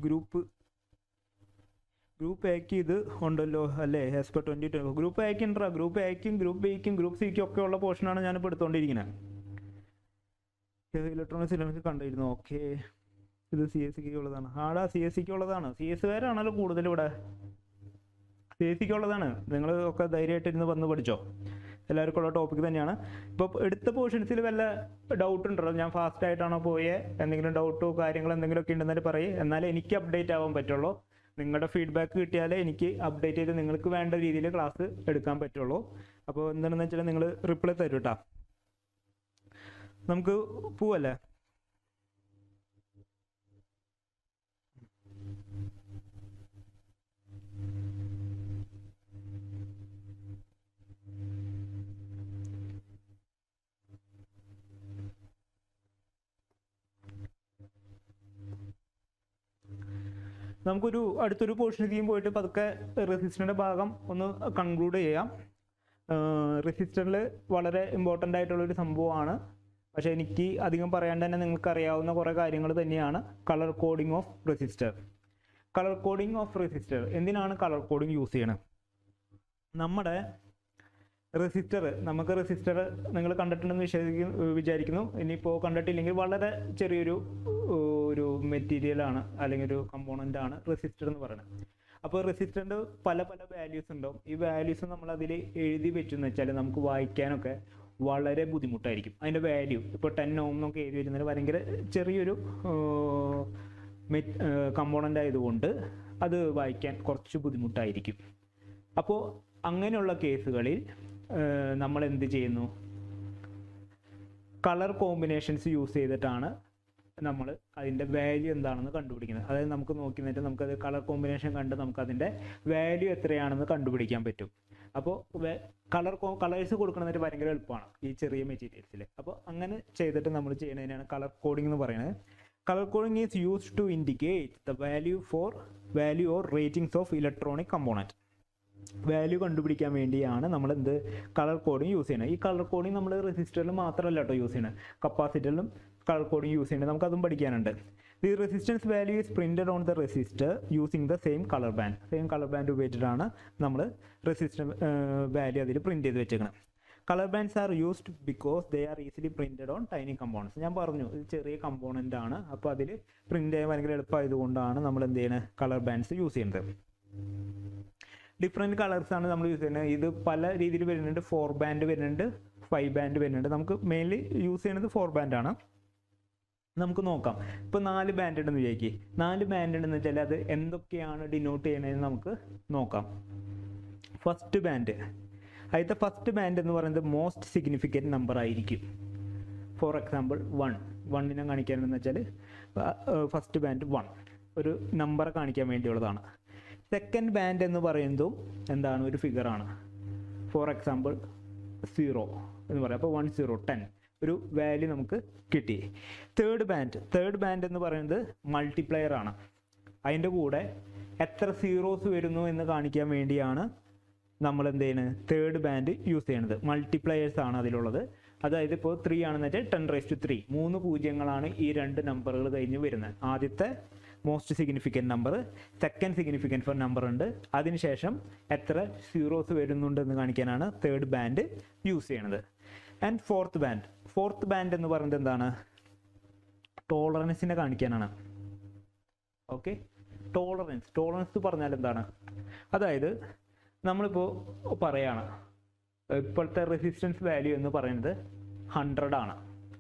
ഗ്രൂപ്പ് എക്ക് ഇത് ഉണ്ടല്ലോ അല്ലേ? ആസ് പെർ 2020 ഗ്രൂപ്പ് എക്ക് ഉണ്ടോ? ഗ്രൂപ്പ് എക്കും ഗ്രൂപ്പ് ബിക്കും ഗ്രൂപ്പ് സിക്കും ഒക്കെ ഉള്ള പോർഷനാണ് ഞാനിപ്പോൾ എടുത്തുകൊണ്ടിരിക്കുന്നത്. ഇലക്ട്രോണിക്സ് കണ്ടിരുന്നു. ഓക്കെ, ഇത് CSCക്ക് ഉള്ളതാണ്. CSCക്ക് ഉള്ളതാണ്. CS-കാരാണല്ലോ കൂടുതൽ ഇവിടെ. CSCക്ക് ഉള്ളതാണ്. നിങ്ങൾ ഒക്കെ ധൈര്യമായിട്ടിരുന്ന് വന്ന് പഠിച്ചോ. എല്ലാവർക്കും ഉള്ള ടോപ്പിക് തന്നെയാണ്. ഇപ്പോൾ എടുത്ത പോർഷൻസിൽ വല്ല ഡൗട്ട് ഉണ്ടോ? ഞാൻ ഫാസ്റ്റ് ആയിട്ടാണോ പോയേ? എന്തെങ്കിലും ഡൗട്ടോ കാര്യങ്ങളോ എന്തെങ്കിലുമൊക്കെ ഉണ്ടെന്നാൽ പറയേ. എന്നാലേ എനിക്ക് അപ്ഡേറ്റ് ആവാൻ പറ്റുള്ളൂ. നിങ്ങളുടെ ഫീഡ്ബാക്ക് കിട്ടിയാലേ എനിക്ക് അപ്ഡേറ്റ് ചെയ്ത് നിങ്ങൾക്ക് വേണ്ട രീതിയിൽ ക്ലാസ് എടുക്കാൻ പറ്റുള്ളൂ. അപ്പോൾ എന്താണെന്ന് വെച്ചാൽ നിങ്ങൾ റിപ്ലൈ തരും കേട്ടോ. നമുക്ക് പോവല്ലേ? നമുക്കൊരു അടുത്തൊരു പോർഷനിലേക്കും പോയിട്ട് പതുക്കെ റെസിസ്റ്ററിൻ്റെ ഭാഗം ഒന്ന് കൺക്ലൂഡ് ചെയ്യാം. റെസിസ്റ്ററിൽ വളരെ ഇമ്പോർട്ടൻ്റ് ആയിട്ടുള്ളൊരു സംഭവമാണ്. പക്ഷേ എനിക്ക് അധികം പറയാണ്ട് തന്നെ നിങ്ങൾക്ക് അറിയാവുന്ന കുറേ കാര്യങ്ങൾ തന്നെയാണ് കളർ കോഡിംഗ് ഓഫ് റെസിസ്റ്റർ. എന്തിനാണ് കളർ കോഡിംഗ് യൂസ് ചെയ്യണത്? നമ്മുടെ നമുക്ക് റെസിസ്റ്റർ നിങ്ങൾ കണ്ടിട്ടുണ്ടെന്ന് വിചാരിക്കുന്നു. ഇനിയിപ്പോൾ കണ്ടിട്ടില്ലെങ്കിൽ വളരെ ചെറിയൊരു മെറ്റീരിയലാണ് അല്ലെങ്കിൽ ഒരു കമ്പോണൻ്റ് ആണ് റെസിസ്റ്റർ എന്ന് പറയുന്നത്. അപ്പോൾ റെസിസ്റ്ററിൻ്റെ പല വാല്യൂസ് ഉണ്ടാവും. ഈ വാല്യൂസ് നമ്മൾ അതിൽ എഴുതി വെച്ചെന്ന് വെച്ചാൽ നമുക്ക് വായിക്കാനൊക്കെ വളരെ ബുദ്ധിമുട്ടായിരിക്കും. അതിൻ്റെ വാല്യൂ ഇപ്പോൾ 10 ohm എന്നൊക്കെ എഴുതി വെച്ചിട്ടുണ്ടെങ്കിൽ ഭയങ്കര ചെറിയൊരു കമ്പോണൻ്റ് ആയതുകൊണ്ട് അത് വായിക്കാൻ കുറച്ച് ബുദ്ധിമുട്ടായിരിക്കും. അപ്പോൾ അങ്ങനെയുള്ള കേസുകളിൽ നമ്മൾ എന്ത് ചെയ്യുന്നു? കളർ കോമ്പിനേഷൻസ് യൂസ് ചെയ്തിട്ടാണ് നമ്മൾ അതിൻ്റെ വാല്യൂ എന്താണെന്ന് കണ്ടുപിടിക്കുന്നത്. അതായത് നമുക്ക് നോക്കി നിന്നിട്ട് നമുക്കത് കളർ കോമ്പിനേഷൻ കണ്ട് നമുക്കതിൻ്റെ വാല്യൂ എത്രയാണെന്ന് കണ്ടുപിടിക്കാൻ പറ്റും. അപ്പോൾ കളേഴ്സ് കൊടുക്കണമെന്നിട്ട് ഭയങ്കര എളുപ്പമാണ് ഈ ചെറിയ മെറ്റീരിയൽസിൽ. അപ്പോൾ അങ്ങനെ ചെയ്തിട്ട് നമ്മൾ ചെയ്യുന്നതിനാണ് കളർ കോഡിംഗ് എന്ന് പറയുന്നത്. Colour coding is used to indicate the value or ratings of electronic component. Value കണ്ടുപിടിക്കാൻ വേണ്ടിയാണ് നമ്മൾ കളർ കോഡിംഗ് യൂസ് ചെയ്യുന്നത്. ഈ കളർ കോഡിംഗ് നമ്മൾ റെസിസ്റ്ററിൽ മാത്രമല്ല കേട്ടോ യൂസ് ചെയ്യുന്നത്, കപ്പാസിറ്ററിലും കളർ കോഡിംഗ് യൂസ് ചെയ്യുന്നത്. നമുക്കതും പഠിക്കാനുണ്ട്. The resistance value is printed on the resistor using the same colour band ഉപയോഗിച്ചിട്ടാണ് നമ്മൾ റെസിസ്റ്റർ വാല്യൂ അതിൽ പ്രിൻറ്റ് ചെയ്ത് വെച്ചേക്കുന്നത്. Colour bands are used because they are easily printed on tiny components. ഞാൻ പറഞ്ഞു ഇത് ചെറിയ കമ്പോണൻ്റ് ആണ്. അപ്പോൾ അതിൽ പ്രിൻറ്റ് ചെയ്യാൻ ഭയങ്കര എളുപ്പമായതുകൊണ്ടാണ് നമ്മൾ എന്ത് ചെയ്യുന്നത്, കളർ ബാൻഡ്സ് യൂസ് ചെയ്യുന്നത്. ഡിഫറെൻറ്റ് കളേഴ്സാണ് നമ്മൾ യൂസ് ചെയ്യുന്നത്. ഇത് പല രീതിയിൽ വരുന്നുണ്ട്. 4 ബാൻഡ് വരുന്നുണ്ട്, 5 ബാൻഡ് വരുന്നുണ്ട്. നമുക്ക് മെയിൻലി യൂസ് ചെയ്യുന്നത് 4 ബാൻഡാണ്. നമുക്ക് നോക്കാം. ഇപ്പോൾ 4 ബാൻഡ് ഉണ്ടെന്ന് വിചാരിക്കുക. 4 ബാൻഡ് ഉണ്ടെന്ന് വെച്ചാൽ അത് എന്തൊക്കെയാണ് ഡിനോട്ട് ചെയ്യണതെന്ന് നമുക്ക് നോക്കാം. ഫസ്റ്റ് ബാൻഡ്, അതിലത്തെ ഫസ്റ്റ് ബാൻഡ് എന്ന് പറയുന്നത് മോസ്റ്റ് സിഗ്നിഫിക്കൻറ്റ് നമ്പർ ആയിരിക്കും. ഫോർ എക്സാമ്പിൾ 1 കാണിക്കാനെന്ന് വെച്ചാൽ ഫസ്റ്റ് ബാൻഡ് 1 ഒരു നമ്പറെ കാണിക്കാൻ വേണ്ടിയുള്ളതാണ്. സെക്കൻഡ് ബാൻഡ് എന്ന് പറയുന്നതും എന്താണ്, ഒരു ഫിഗറാണ്. ഫോർ എക്സാമ്പിൾ 0 എന്ന് പറയാം. അപ്പോൾ 1 0 10 ഒരു വാല്യൂ നമുക്ക് കിട്ടി. തേർഡ് ബാൻഡ് എന്ന് പറയുന്നത് മൾട്ടിപ്ലയർ ആണ്. അതിൻ്റെ കൂടെ എത്ര സീറോസ് വരുന്നു എന്ന് കാണിക്കാൻ വേണ്ടിയാണ് നമ്മൾ എന്ത് ചെയ്യുന്നത്, തേർഡ് ബാൻഡ് യൂസ് ചെയ്യണത്. മൾട്ടിപ്ലയേഴ്സ് ആണ് അതിലുള്ളത്. അതായത് ഇപ്പോൾ 3 ആണെന്ന് വെച്ചാൽ 10⁻3 3 പൂജ്യങ്ങളാണ് ഈ 2 നമ്പറുകൾ കഴിഞ്ഞ് വരുന്നത്. ആദ്യത്തെ most significant number, second significant number ഉണ്ട്, അതിനുശേഷം എത്ര സീറോസ് വരുന്നുണ്ടെന്ന് കാണിക്കാനാണ് തേർഡ് ബാൻഡ് യൂസ് ചെയ്യണത്. ആൻഡ് ഫോർത്ത് ബാൻഡ് എന്ന് പറയുന്നത് എന്താണ്, ടോളറൻസിനെ കാണിക്കാനാണ്. ഓക്കെ, ടോളറൻസ് പറഞ്ഞാൽ എന്താണ്, അതായത് നമ്മളിപ്പോൾ പറയാണ് ഇപ്പോഴത്തെ റെസിസ്റ്റൻസ് വാല്യൂ എന്ന് പറയുന്നത് 100 ആണ്.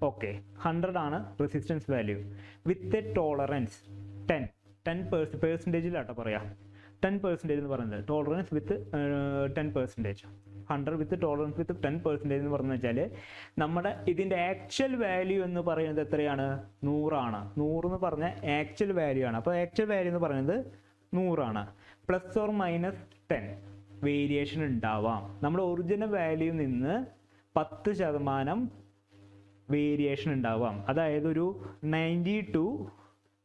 ഓക്കെ, 100 ആണ് resistance value with a tolerance 10% പറയാം. 10% എന്ന് പറയുന്നത് ടോളറൻസ് വിത്ത് 10%. 100 വിത്ത് ടോളറൻസ് വിത്ത് 10% എന്ന് പറഞ്ഞു വെച്ചാൽ നമ്മുടെ ഇതിൻ്റെ ആക്ച്വൽ വാല്യൂ എന്ന് പറയുന്നത് എത്രയാണ്, 100 ആണ്. 100 എന്ന് പറഞ്ഞാൽ ആക്ച്വൽ വാല്യൂ ആണ്. അപ്പോൾ ആക്ച്വൽ വാല്യൂ എന്ന് പറയുന്നത് 100 ആണ്. +or-10 വേരിയേഷൻ ഉണ്ടാവാം. നമ്മുടെ ഒറിജിനൽ വാല്യൂ നിന്ന് 10% വേരിയേഷൻ ഉണ്ടാവാം. അതായത് ഒരു 90 to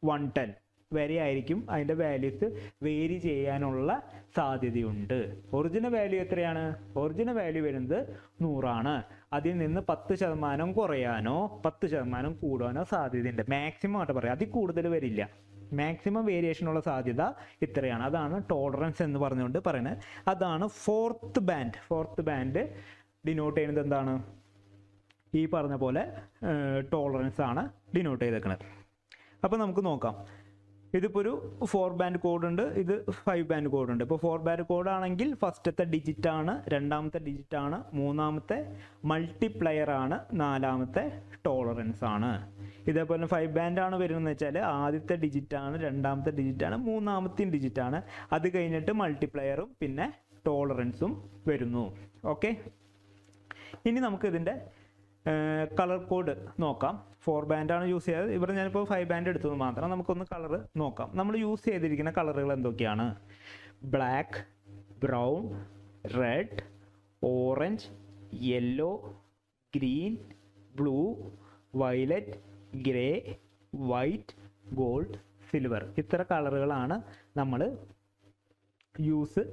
110 വരെ ആയിരിക്കും അതിൻ്റെ വാല്യൂസ് വേരി ചെയ്യാനുള്ള സാധ്യതയുണ്ട്. ഒറിജിനൽ വാല്യൂ എത്രയാണ്, ഒറിജിനൽ വാല്യൂ വരുന്നത് 100 ആണ്. അതിൽ നിന്ന് 10% കുറയാനോ 10% കൂടാനോ സാധ്യതയുണ്ട്. മാക്സിമം ആയിട്ട് പറയാം, അതിൽ കൂടുതൽ വരില്ല. മാക്സിമം വേരിയേഷനുള്ള സാധ്യത ഇത്രയാണ്. അതാണ് ടോളറൻസ് എന്ന് പറഞ്ഞുകൊണ്ട് പറയുന്നത്. അതാണ് ഫോർത്ത് ബാൻഡ് ഡിനോട്ട് ചെയ്യുന്നത് എന്താണ്, ഈ പറഞ്ഞ പോലെ ടോളറൻസ് ആണ് ഡിനോട്ട് ചെയ്തേക്കുന്നത്. അപ്പോൾ നമുക്ക് നോക്കാം. ഇതിപ്പോൾ ഒരു 4 ബാൻഡ് കോഡ് ഉണ്ട്, ഇത് 5 ബാൻഡ് കോഡ് ഉണ്ട്. ഇപ്പോൾ 4 ബാൻഡ് കോഡ് ആണെങ്കിൽ ഫസ്റ്റത്തെ ഡിജിറ്റ് ആണ്, രണ്ടാമത്തെ ഡിജിറ്റ് ആണ്, മൂന്നാമത്തെ മൾട്ടിപ്ലയർ ആണ്, നാലാമത്തെ ടോളറൻസ് ആണ്. ഇതേപോലെ 5 ബാൻഡ് ആണ് വരുന്നതെന്ന് വെച്ചാൽ ആദ്യത്തെ ഡിജിറ്റ് ആണ്, രണ്ടാമത്തെ ഡിജിറ്റ് ആണ്, മൂന്നാമത്തെയും ഡിജിറ്റ് ആണ്. അത് കഴിഞ്ഞിട്ട് മൾട്ടിപ്ലയറും പിന്നെ ടോളറൻസും വരുന്നു. ഓക്കെ, ഇനി നമുക്ക് ഇതിൻ്റെ കളർ കോഡ് നോക്കാം. 4 ബാൻഡാണ് യൂസ് ചെയ്തത്. ഇവിടെ ഞാനിപ്പോൾ 5 ബാൻഡ് എടുത്തത് മാത്രം. നമുക്കൊന്ന് കളർ നോക്കാം. നമ്മൾ യൂസ് ചെയ്തിരിക്കുന്ന കളറുകൾ എന്തൊക്കെയാണ്, black, brown, red, orange, yellow, green, blue, violet, grey, white, gold, silver. ഇത്ര കളറുകളാണ് നമ്മൾ യൂസ്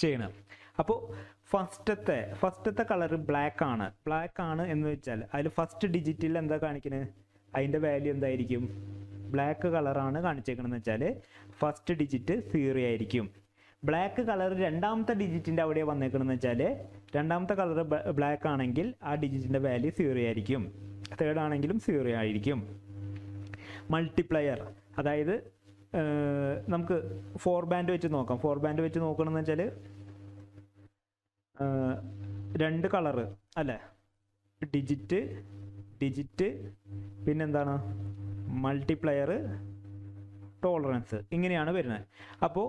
ചെയ്യണം. അപ്പോൾ ഫസ്റ്റത്തെ കളർ ബ്ലാക്ക് ആണ് എന്ന് വെച്ചാൽ അതിൽ ഫസ്റ്റ് ഡിജിറ്റിൽ എന്താ കാണിക്കുന്നത്, അതിൻ്റെ വാല്യൂ എന്തായിരിക്കും, ബ്ലാക്ക് കളറാണ് കാണിച്ചേക്കണമെന്ന് വെച്ചാൽ ഫസ്റ്റ് ഡിജിറ്റ് 0 ആയിരിക്കും. ബ്ലാക്ക് കളർ രണ്ടാമത്തെ ഡിജിറ്റിൻ്റെ അവിടെ വന്നേക്കണമെന്ന് വെച്ചാൽ രണ്ടാമത്തെ കളർ ബ്ലാക്ക് ആണെങ്കിൽ ആ ഡിജിറ്റിൻ്റെ വാല്യൂ 0 ആയിരിക്കും. തേർഡ് ആണെങ്കിലും 0 ആയിരിക്കും. മൾട്ടിപ്ലയർ, അതായത് നമുക്ക് 4 ബാൻഡ് വെച്ച് നോക്കാം. 4 ബാൻഡ് വെച്ച് നോക്കണമെന്ന് വെച്ചാൽ 2 കളറ് അല്ലേ, ഡിജിറ്റ് പിന്നെന്താണ് മൾട്ടിപ്ലയർ, ടോളറൻസ്, ഇങ്ങനെയാണ് വരുന്നത്. അപ്പോൾ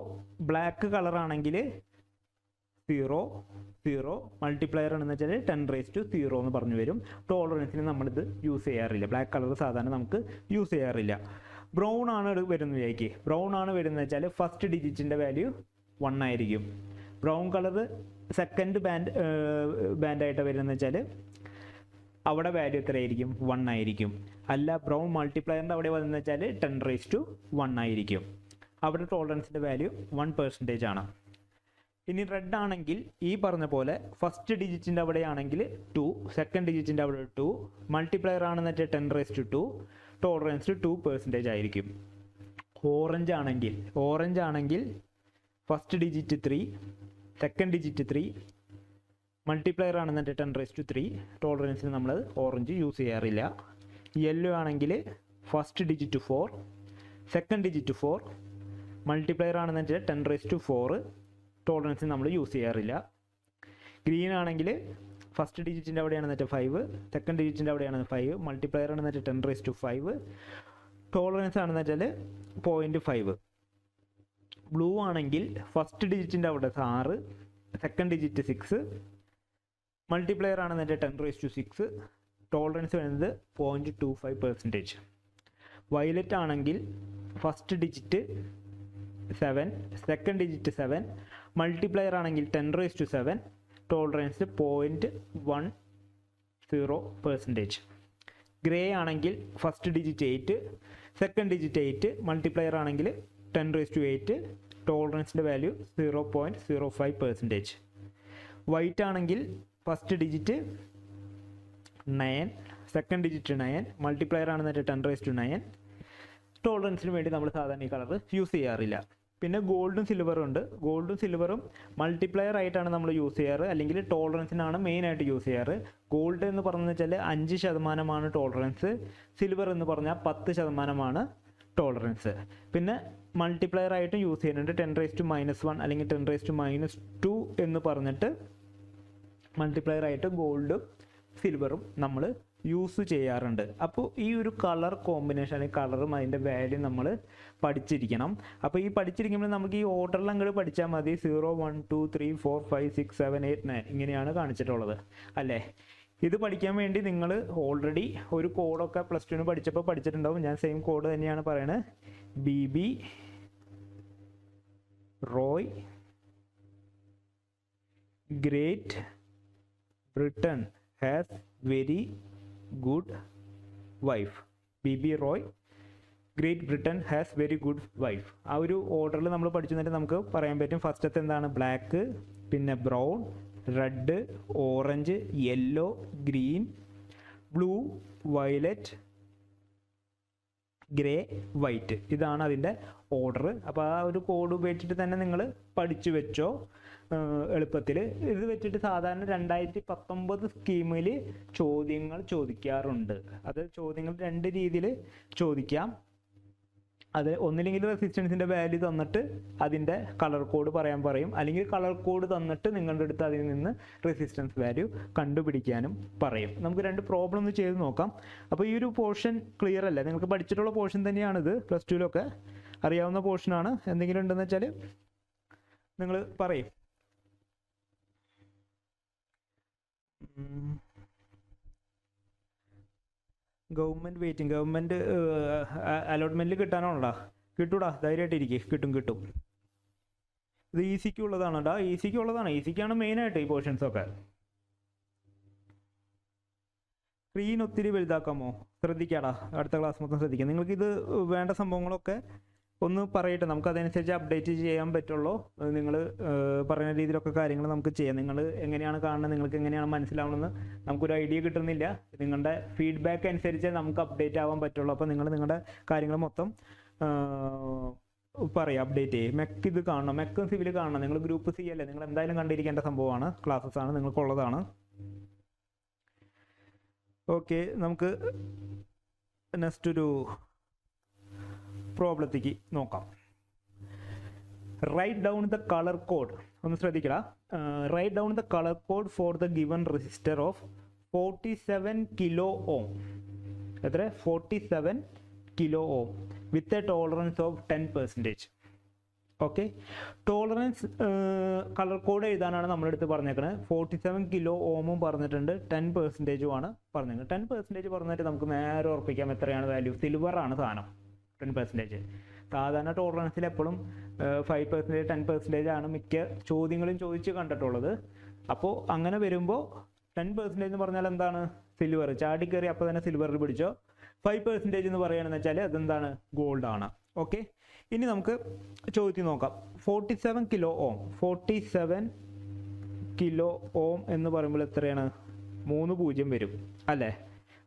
ബ്ലാക്ക് കളറാണെങ്കിൽ 0 മൾട്ടിപ്ലയർ ആണെന്ന് വെച്ചാൽ 10⁻0 എന്ന് പറഞ്ഞു വരും. ടോളറൻസിന് നമ്മളിത് യൂസ് ചെയ്യാറില്ല. ബ്ലാക്ക് കളർ സാധാരണ നമുക്ക് യൂസ് ചെയ്യാറില്ല. ബ്രൗൺ ആണ് വരുന്നത് വിചാരിക്കുക. ബ്രൗൺ ആണ് വരുന്നത് വെച്ചാൽ ഫസ്റ്റ് ഡിജിറ്റിൻ്റെ വാല്യൂ 1 ആയിരിക്കും. ബ്രൗൺ കളർ സെക്കൻഡ് ബാൻഡായിട്ട് വരുന്നത് വെച്ചാൽ അവിടെ വാല്യൂ എത്രയായിരിക്കും, 1 ആയിരിക്കും. അല്ല, ബ്രൗൺ മൾട്ടിപ്ലയറിൻ്റെ അവിടെ വന്നത് വെച്ചാൽ 10⁻1 ആയിരിക്കും. അവിടെ ടോളറൻസിൻ്റെ വാല്യൂ 1% ആണ്. ഇനി റെഡ് ആണെങ്കിൽ ഈ പറഞ്ഞ പോലെ ഫസ്റ്റ് ഡിജിറ്റിൻ്റെ അവിടെ ആണെങ്കിൽ 2, സെക്കൻഡ് ഡിജിറ്റിൻ്റെ അവിടെ 2, മൾട്ടിപ്ലയർ ആണെന്ന് വെച്ചാൽ 10⁻2, ടോളറൻസ് 2% ആയിരിക്കും. ഓറഞ്ച് ആണെങ്കിൽ first digit 3, second digit 3, multiplier ആണെന്ന് വെച്ചാൽ 10⁻3, ടോളറൻസിന് നമ്മൾ ഓറഞ്ച് യൂസ് ചെയ്യാറില്ല. യെല്ലോ ആണെങ്കിൽ first digit 4, second digit 4, multiplier ആണെന്ന് വെച്ചാൽ 10⁻4, ടോളറൻസിന് നമ്മൾ യൂസ് ചെയ്യാറില്ല. ഗ്രീൻ ആണെങ്കിൽ ഫസ്റ്റ് ഡിജിറ്റിൻ്റെ അവിടെയാണ് എന്നിട്ട് 5, സെക്കൻഡ് ഡിജിറ്റിൻ്റെ അവിടെയാണ് 5, മൾട്ടിപ്ലയർ ആണ് എന്നിട്ട് 10⁵5, ടോളറൻസ് ആണെന്ന് വെച്ചാൽ 0.5. ബ്ലൂ ആണെങ്കിൽ ഫസ്റ്റ് ഡിജിറ്റിൻ്റെ അവിടെ 6, സെക്കൻഡ് ഡിജിറ്റ് 6, മൾട്ടിപ്ലയർ ആണ് എന്നിട്ട് 10⁶, ടോളറൻസ് വരുന്നത് 0.25%. വയലറ്റ് ആണെങ്കിൽ first digit 7, second digit 7, multiplier ആണെങ്കിൽ 10⁻7, ടോളറൻസ് 0.10%. ഗ്രേ ആണെങ്കിൽ first digit 8, second digit 8, multiplier ആണെങ്കിൽ 10⁸, ടോളറൻസിൻ്റെ വാല്യൂ 0.05%. വൈറ്റ് ആണെങ്കിൽ first digit 9, second digit 9, multiplier ആണെന്നിട്ട് 10⁻9, ടോളറൻസിന് വേണ്ടി നമ്മൾ സാധാരണ ഈ കളർ യൂസ് ചെയ്യാറില്ല. പിന്നെ ഗോൾഡും സിൽവറും ഉണ്ട്. ഗോൾഡും സിൽവറും മൾട്ടിപ്ലയർ ആയിട്ടാണ് നമ്മൾ യൂസ് ചെയ്യാറ്, അല്ലെങ്കിൽ ടോളറൻസിനാണ് മെയിനായിട്ട് യൂസ് ചെയ്യാറ്. ഗോൾഡ് എന്ന് പറഞ്ഞു വെച്ചാൽ 5% ടോളറൻസ്, സിൽവർ എന്ന് പറഞ്ഞാൽ 10% ടോളറൻസ്. പിന്നെ മൾട്ടിപ്ലയർ ആയിട്ടും യൂസ് ചെയ്യുന്നുണ്ട്, 10⁻1 അല്ലെങ്കിൽ 10⁻2 എന്ന് പറഞ്ഞിട്ട് മൾട്ടിപ്ലയർ ആയിട്ട് ഗോൾഡും സിൽവറും നമ്മൾ യൂസ് ചെയ്യാറുണ്ട്. അപ്പോൾ ഈ ഒരു കളർ കോമ്പിനേഷൻ അല്ലെങ്കിൽ കളറും അതിൻ്റെ വാല്യൂ നമ്മൾ പഠിച്ചിരിക്കണം. അപ്പോൾ ഈ പഠിച്ചിരിക്കുമ്പോൾ നമുക്ക് ഈ ഓർഡറിൽ അങ്ങോട്ട് പഠിച്ചാൽ മതി. 0, 1, 2, 3, 4, 5, 6, 7, 8, 9 ഇങ്ങനെയാണ് കാണിച്ചിട്ടുള്ളത് അല്ലേ. ഇത് പഠിക്കാൻ വേണ്ടി നിങ്ങൾ ഓൾറെഡി ഒരു കോഡൊക്കെ +2 പഠിച്ചപ്പോൾ പഠിച്ചിട്ടുണ്ടാവും. ഞാൻ സെയിം കോഡ് തന്നെയാണ് പറയുന്നത്. BB Roy great Britain has very good wife. BB Roy great Britain has very good wife. ആ ഒരു ഓർഡറിൽ നമ്മൾ പഠിച്ചു തന്നിട്ട് നമുക്ക് പറയാൻ പറ്റും. ഫസ്റ്റത്തെ എന്താണ്? ബ്ലാക്ക്, പിന്നെ brown, red, orange, yellow, green, blue, violet, grey, white. ഇതാണ് അതിൻ്റെ ഓർഡർ. അപ്പോൾ ആ ഒരു കോഡ് ഉപയോഗിച്ചിട്ട് തന്നെ നിങ്ങൾ പഠിച്ചു വെച്ചോ എളുപ്പത്തിൽ. ഇത് വെച്ചിട്ട് സാധാരണ 2019 സ്കീമിൽ ചോദ്യങ്ങൾ ചോദിക്കാറുണ്ട്. അത് ചോദ്യങ്ങൾ 2 രീതിയിൽ ചോദിക്കാം. അത് ഒന്നില്ലെങ്കിൽ റെസിസ്റ്റൻസിൻ്റെ വാല്യൂ തന്നിട്ട് അതിൻ്റെ കളർ കോഡ് പറയാൻ പറയും, അല്ലെങ്കിൽ കളർ കോഡ് തന്നിട്ട് നിങ്ങളുടെ അടുത്ത് അതിൽ നിന്ന് റെസിസ്റ്റൻസ് വാല്യൂ കണ്ടുപിടിക്കാനും പറയും. നമുക്ക് 2 പ്രോബ്ലം ഒന്ന് ചെയ്ത് നോക്കാം. അപ്പോൾ ഈ ഒരു പോർഷൻ ക്ലിയർ അല്ലേ? നിങ്ങൾക്ക് പഠിച്ചിട്ടുള്ള പോർഷൻ തന്നെയാണിത്, +2 അറിയാവുന്ന പോർഷനാണ്. എന്തെങ്കിലും ഉണ്ടെന്ന് വെച്ചാൽ നിങ്ങൾ പറയും. ഗവൺമെൻറ് വെയിറ്റിംഗ്, ഗവൺമെൻറ് അലോട്ട്മെൻറ്റിൽ കിട്ടാനാണോടാ? കിട്ടൂടാ, ധൈര്യമായിട്ടിരിക്കും, കിട്ടും. ഇത് ഈസിക്ക് ഉള്ളതാണോടാ? ഈസിക്ക് ഉള്ളതാണ്, ഈസിക്കാണ് മെയിനായിട്ട് ഈ പോർഷൻസൊക്കെ. സ്ക്രീൻ ഒത്തിരി വലുതാക്കാമോ? ശ്രദ്ധിക്കാടാ, അടുത്ത ക്ലാസ് മൊത്തം ശ്രദ്ധിക്കാം. നിങ്ങൾക്കിത് വേണ്ട സംഭവങ്ങളൊക്കെ ഒന്ന് പറയട്ടെ, നമുക്ക് അതനുസരിച്ച് അപ്ഡേറ്റ് ചെയ്യാൻ പറ്റുള്ളൂ. നിങ്ങൾ പറയുന്ന രീതിയിലൊക്കെ കാര്യങ്ങൾ നമുക്ക് ചെയ്യാം. നിങ്ങൾ എങ്ങനെയാണ് കാണുന്നത്, നിങ്ങൾക്ക് എങ്ങനെയാണ് മനസ്സിലാവണമെന്ന് നമുക്കൊരു ഐഡിയ കിട്ടുന്നില്ല. നിങ്ങളുടെ ഫീഡ്ബാക്ക് അനുസരിച്ച് നമുക്ക് അപ്ഡേറ്റ് ആവാൻ പറ്റുള്ളൂ. അപ്പോൾ നിങ്ങൾ നിങ്ങളുടെ കാര്യങ്ങൾ മൊത്തം പറയുക, അപ്ഡേറ്റ് ചെയ്യും. മെക്ക് ഇത് കാണണം, മെക്കും സിവിൽ കാണണം. നിങ്ങൾ ഗ്രൂപ്പ് C അല്ലേ, നിങ്ങൾ എന്തായാലും കണ്ടിരിക്കേണ്ട സംഭവമാണ്, ക്ലാസ്സസ് ആണ്, നിങ്ങൾക്കുള്ളതാണ്. ഓക്കെ, നമുക്ക് നെക്സ്റ്റ് ഒരു പ്രോബ്ലത്തേക്ക് നോക്കാം. Write down the colour code. ഒന്ന് ശ്രദ്ധിക്കടാ. Write down the colour code for the given resistor of 47 kilo ohm. എത്ര? 47 kilo ohm with a tolerance of 10%. Okay, tolerance colour code എഴുതാനാണ് നമ്മുടെ അടുത്ത് പറഞ്ഞേക്കുന്നത്. 47 കിലോ ഓമും പറഞ്ഞിട്ടുണ്ട്, 10%ഉം ആണ് പറഞ്ഞേക്കുന്നത്. 10% പറഞ്ഞിട്ട് നമുക്ക് നേരെ ഉറപ്പിക്കാം എത്രയാണ് വാല്യൂ. സിൽവറാണ് സാധനം, 10%. സാധാരണ ടോളറൻസിൽ എപ്പോഴും 5%, 10% ആണ് മിക്ക ചോദ്യങ്ങളും ചോദിച്ച് കണ്ടിട്ടുള്ളത്. അപ്പോൾ അങ്ങനെ വരുമ്പോൾ 10% എന്ന് പറഞ്ഞാൽ എന്താണ്? സിൽവർ. ചാടിക്കയറി അപ്പോൾ തന്നെ സിൽവറിൽ പിടിച്ചോ. 5% എന്ന് പറയുകയാണെന്ന് വെച്ചാൽ അതെന്താണ്? ഗോൾഡ് ആണ്. ഓക്കെ, ഇനി നമുക്ക് ചോദ്യം നോക്കാം. 47 കിലോ ഓം. 47 കിലോ ഓം എന്ന് പറയുമ്പോൾ എത്രയാണ്? 3 0 വരും അല്ലേ?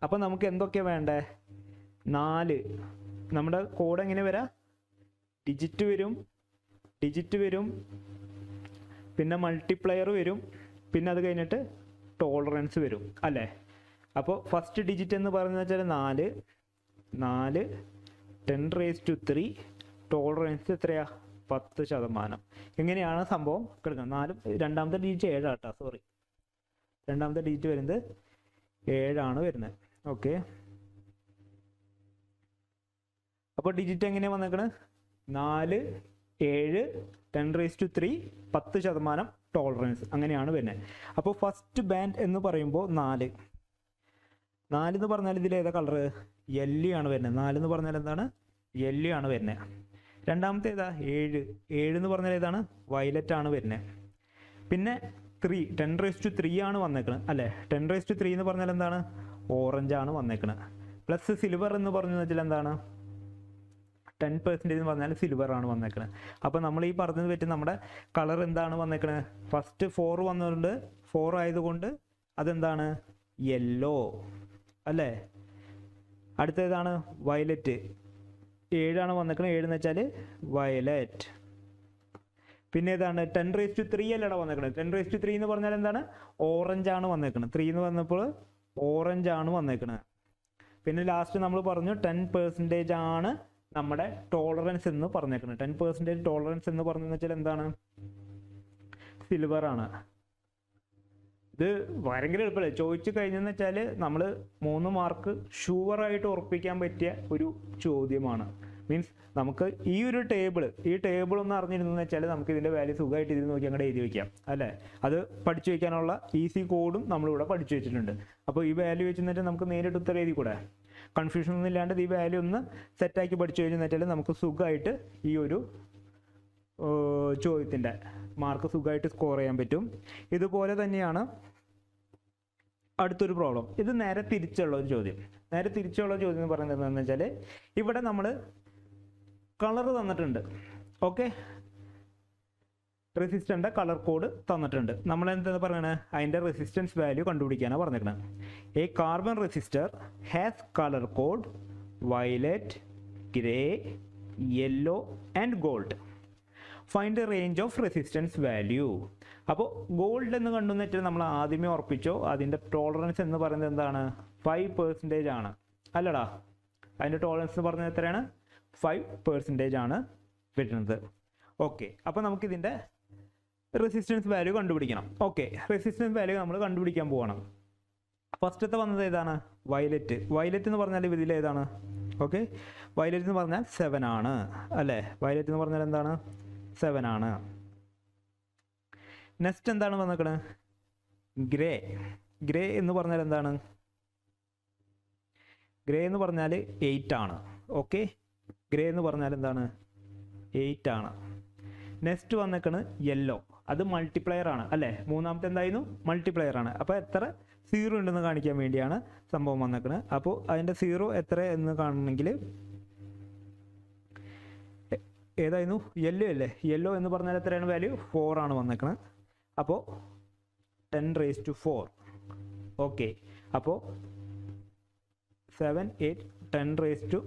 അപ്പോൾ നമുക്ക് എന്തൊക്കെയാണ് വേണ്ടേ? 4. നമ്മുടെ കോഡ് എങ്ങനെ വരാം? ഡിജിറ്റ് വരും, പിന്നെ മൾട്ടിപ്ലയർ വരും, പിന്നെ അത് കഴിഞ്ഞിട്ട് ടോളറൻസ് വരും അല്ലേ? അപ്പോൾ ഫസ്റ്റ് ഡിജിറ്റ് എന്ന് പറയുന്നത് വെച്ചാൽ 4, 10⁻3, ടോളറൻസ് എത്രയാ? 10%. എങ്ങനെയാണ് സംഭവം കിടക്കുന്നത്? 4, രണ്ടാമത്തെ ഡിജിറ്റ് 7 ആട്ടോ, സോറി. രണ്ടാമത്തെ ഡിജിറ്റ് വരുന്നത് 7 വരുന്നത്. ഓക്കെ, അപ്പോൾ ഡിജിറ്റ് എങ്ങനെയാണ് വന്നേക്കണത്? 4, 7, 10⁻³ 10% ടോളറൻസ് അങ്ങനെയാണ് വരുന്നത്. അപ്പോൾ ഫസ്റ്റ് ബാൻഡ് എന്ന് പറയുമ്പോൾ 4 എന്ന് പറഞ്ഞാൽ ഇതിൽ ഏതാ കളറ്? യെല്ലോ ആണ് വരുന്നത്. 4 എന്ന് പറഞ്ഞാൽ എന്താണ്? യെല്ലോ ആണ് വരുന്നത്. രണ്ടാമത്തെ ഏതാ? 7 എന്ന് പറഞ്ഞാൽ ഏതാണ്? വയലറ്റ് ആണ് വരുന്നത്. പിന്നെ 3 10⁻³ ആണ് വന്നേക്കുന്നത് അല്ലേ? 10⁻³ എന്ന് പറഞ്ഞാൽ എന്താണ്? ഓറഞ്ച് ആണ് വന്നേക്കുന്നത്. പ്ലസ് സിൽവർ എന്ന് പറഞ്ഞു വെച്ചാൽ എന്താണ്? 10% എന്ന് പറഞ്ഞാൽ സിൽവർ ആണ് വന്നേക്കുന്നത്. അപ്പോൾ നമ്മൾ ഈ പറഞ്ഞത് പറ്റി നമ്മുടെ കളർ എന്താണ് വന്നേക്കുന്നത്? ഫസ്റ്റ് 4 വന്നതുകൊണ്ട് 4 ആയതുകൊണ്ട് അതെന്താണ്? യെല്ലോ അല്ലേ? അടുത്തേതാണ്? വയലറ്റ്. 7 വന്നേക്കുന്നത്. 7 എന്ന് വെച്ചാൽ വയലറ്റ്. പിന്നെ ഏതാണ്? 10⁻³ അല്ലടാ വന്നേക്കുന്നത്. 10⁻³ എന്ന് പറഞ്ഞാൽ എന്താണ്? ഓറഞ്ച് ആണ് വന്നേക്കുന്നത്. 3 എന്ന് വന്നപ്പോൾ ഓറഞ്ച് ആണ് വന്നേക്കുന്നത്. പിന്നെ ലാസ്റ്റ് നമ്മൾ പറഞ്ഞു 10% ആണ് നമ്മുടെ ടോളറൻസ് എന്ന് പറഞ്ഞേക്കുന്നത്. 10% ടോളറൻസ് എന്ന് പറഞ്ഞു വെച്ചാൽ എന്താണ്? സിൽവർ ആണ്. ഇത് ഭയങ്കര എളുപ്പമല്ലേ? ചോദിച്ചു കഴിഞ്ഞെന്ന് വെച്ചാൽ നമ്മൾ 3 മാർക്ക് ഷുവറായിട്ട് ഉറപ്പിക്കാൻ പറ്റിയ ഒരു ചോദ്യമാണ്. മീൻസ് നമുക്ക് ഈ ഒരു ടേബിൾ ഒന്ന് അറിഞ്ഞിരുന്നെന്ന് വെച്ചാൽ നമുക്ക് ഇതിൻ്റെ വാല്യൂ സുഖമായിട്ട് ഇതിൽ നോക്കി അങ്ങോട്ട് എഴുതി വയ്ക്കാം അല്ലേ? അത് പഠിച്ചു വയ്ക്കാനുള്ള ഈസി കോഡും നമ്മളിവിടെ പഠിച്ചു വെച്ചിട്ടുണ്ട്. അപ്പോൾ ഈ വാല്യൂ വെച്ച് നിന്നിട്ട് നമുക്ക് നേരിട്ട് ഉത്തരം എഴുതി കൂടെ? കൺഫ്യൂഷൻ ഒന്നും ഇല്ലാണ്ട് ഈ വാല്യൂ ഒന്ന് സെറ്റാക്കി പഠിച്ചു കഴിഞ്ഞെന്ന് വെച്ചാൽ നമുക്ക് സുഖമായിട്ട് ഈ ഒരു ചോദ്യത്തിൻ്റെ മാർക്ക് സുഖമായിട്ട് സ്കോർ ചെയ്യാൻ പറ്റും. ഇതുപോലെ തന്നെയാണ് അടുത്തൊരു പ്രോബ്ലം. ഇത് നേരെ തിരിച്ചുള്ള ഒരു ചോദ്യം. നേരെ തിരിച്ചുള്ള ചോദ്യം എന്ന് പറയുന്നത് എന്താണെന്ന് വെച്ചാൽ ഇവിടെ നമ്മൾ കളർ തന്നിട്ടുണ്ട്. ഓക്കെ, റെസിസ്റ്ററിൻ്റെ കളർ കോഡ് തന്നിട്ടുണ്ട്. നമ്മൾ എന്താ പറയണത്? അതിൻ്റെ റെസിസ്റ്റൻസ് വാല്യൂ കണ്ടുപിടിക്കാനാണ് പറഞ്ഞിരിക്കുന്നത്. A carbon resistor has colour code violet, grey, yellow and gold. Find the range of resistance value. അപ്പോൾ ഗോൾഡ് എന്ന് കണ്ടെന്ന് വെച്ചാൽ നമ്മൾ ആദ്യമേ ഉറപ്പിച്ചോ അതിൻ്റെ ടോളറൻസ് എന്ന് പറയുന്നത് എന്താണ്? 5% ആണ് അല്ലടാ? അതിൻ്റെ ടോളറൻസ് എന്ന് പറഞ്ഞത് എത്രയാണ്? 5% ആണ് വരുന്നത്. ഓക്കെ, അപ്പോൾ നമുക്കിതിൻ്റെ റെസിസ്റ്റൻസ് വാല്യൂ കണ്ടുപിടിക്കണം. ഓക്കെ, റെസിസ്റ്റൻസ് വാല്യൂ നമ്മൾ കണ്ടുപിടിക്കാൻ പോവാണ്. ഫസ്റ്റത്തെ വന്നത് ഏതാണ്? വയലറ്റ്. വയലറ്റ് എന്ന് പറഞ്ഞാൽ ഇതിൽ ഏതാണ്? ഓക്കെ, വയലറ്റ് എന്ന് പറഞ്ഞാൽ 7 ആണ് അല്ലേ? വയലറ്റ് എന്ന് പറഞ്ഞാൽ എന്താണ്? 7 ആണ്. നെക്സ്റ്റ് എന്താണ് വന്നേക്കണത്? ഗ്രേ. ഗ്രേ എന്ന് പറഞ്ഞാൽ എന്താണ്? ഗ്രേ എന്ന് പറഞ്ഞാൽ 8 ആണ്. ഓക്കെ, ഗ്രേ എന്ന് പറഞ്ഞാൽ എന്താണ്? 8 ആണ്. നെക്സ്റ്റ് വന്നേക്കണ് യെല്ലോ. അത് മൾട്ടിപ്ലയർ ആണ് അല്ലേ? മൂന്നാമത്തെ എന്തായിരുന്നു? മൾട്ടിപ്ലയർ ആണ്. അപ്പോൾ എത്ര 0 ഉണ്ടെന്ന് കാണിക്കാൻ വേണ്ടിയാണ് സംഭവം വന്നേക്കണത്. അപ്പോൾ അതിൻ്റെ 0 എത്ര എന്ന് കാണണമെങ്കിൽ ഏതായിരുന്നു? യെല്ലോ അല്ലേ? യെല്ലോ എന്ന് പറഞ്ഞാൽ എത്രയാണ് വാല്യൂ? 4 ആണ് വന്നേക്കണത്. അപ്പോൾ 10⁻⁴. ഓക്കെ, അപ്പോൾ 7, 8, 10⁻⁴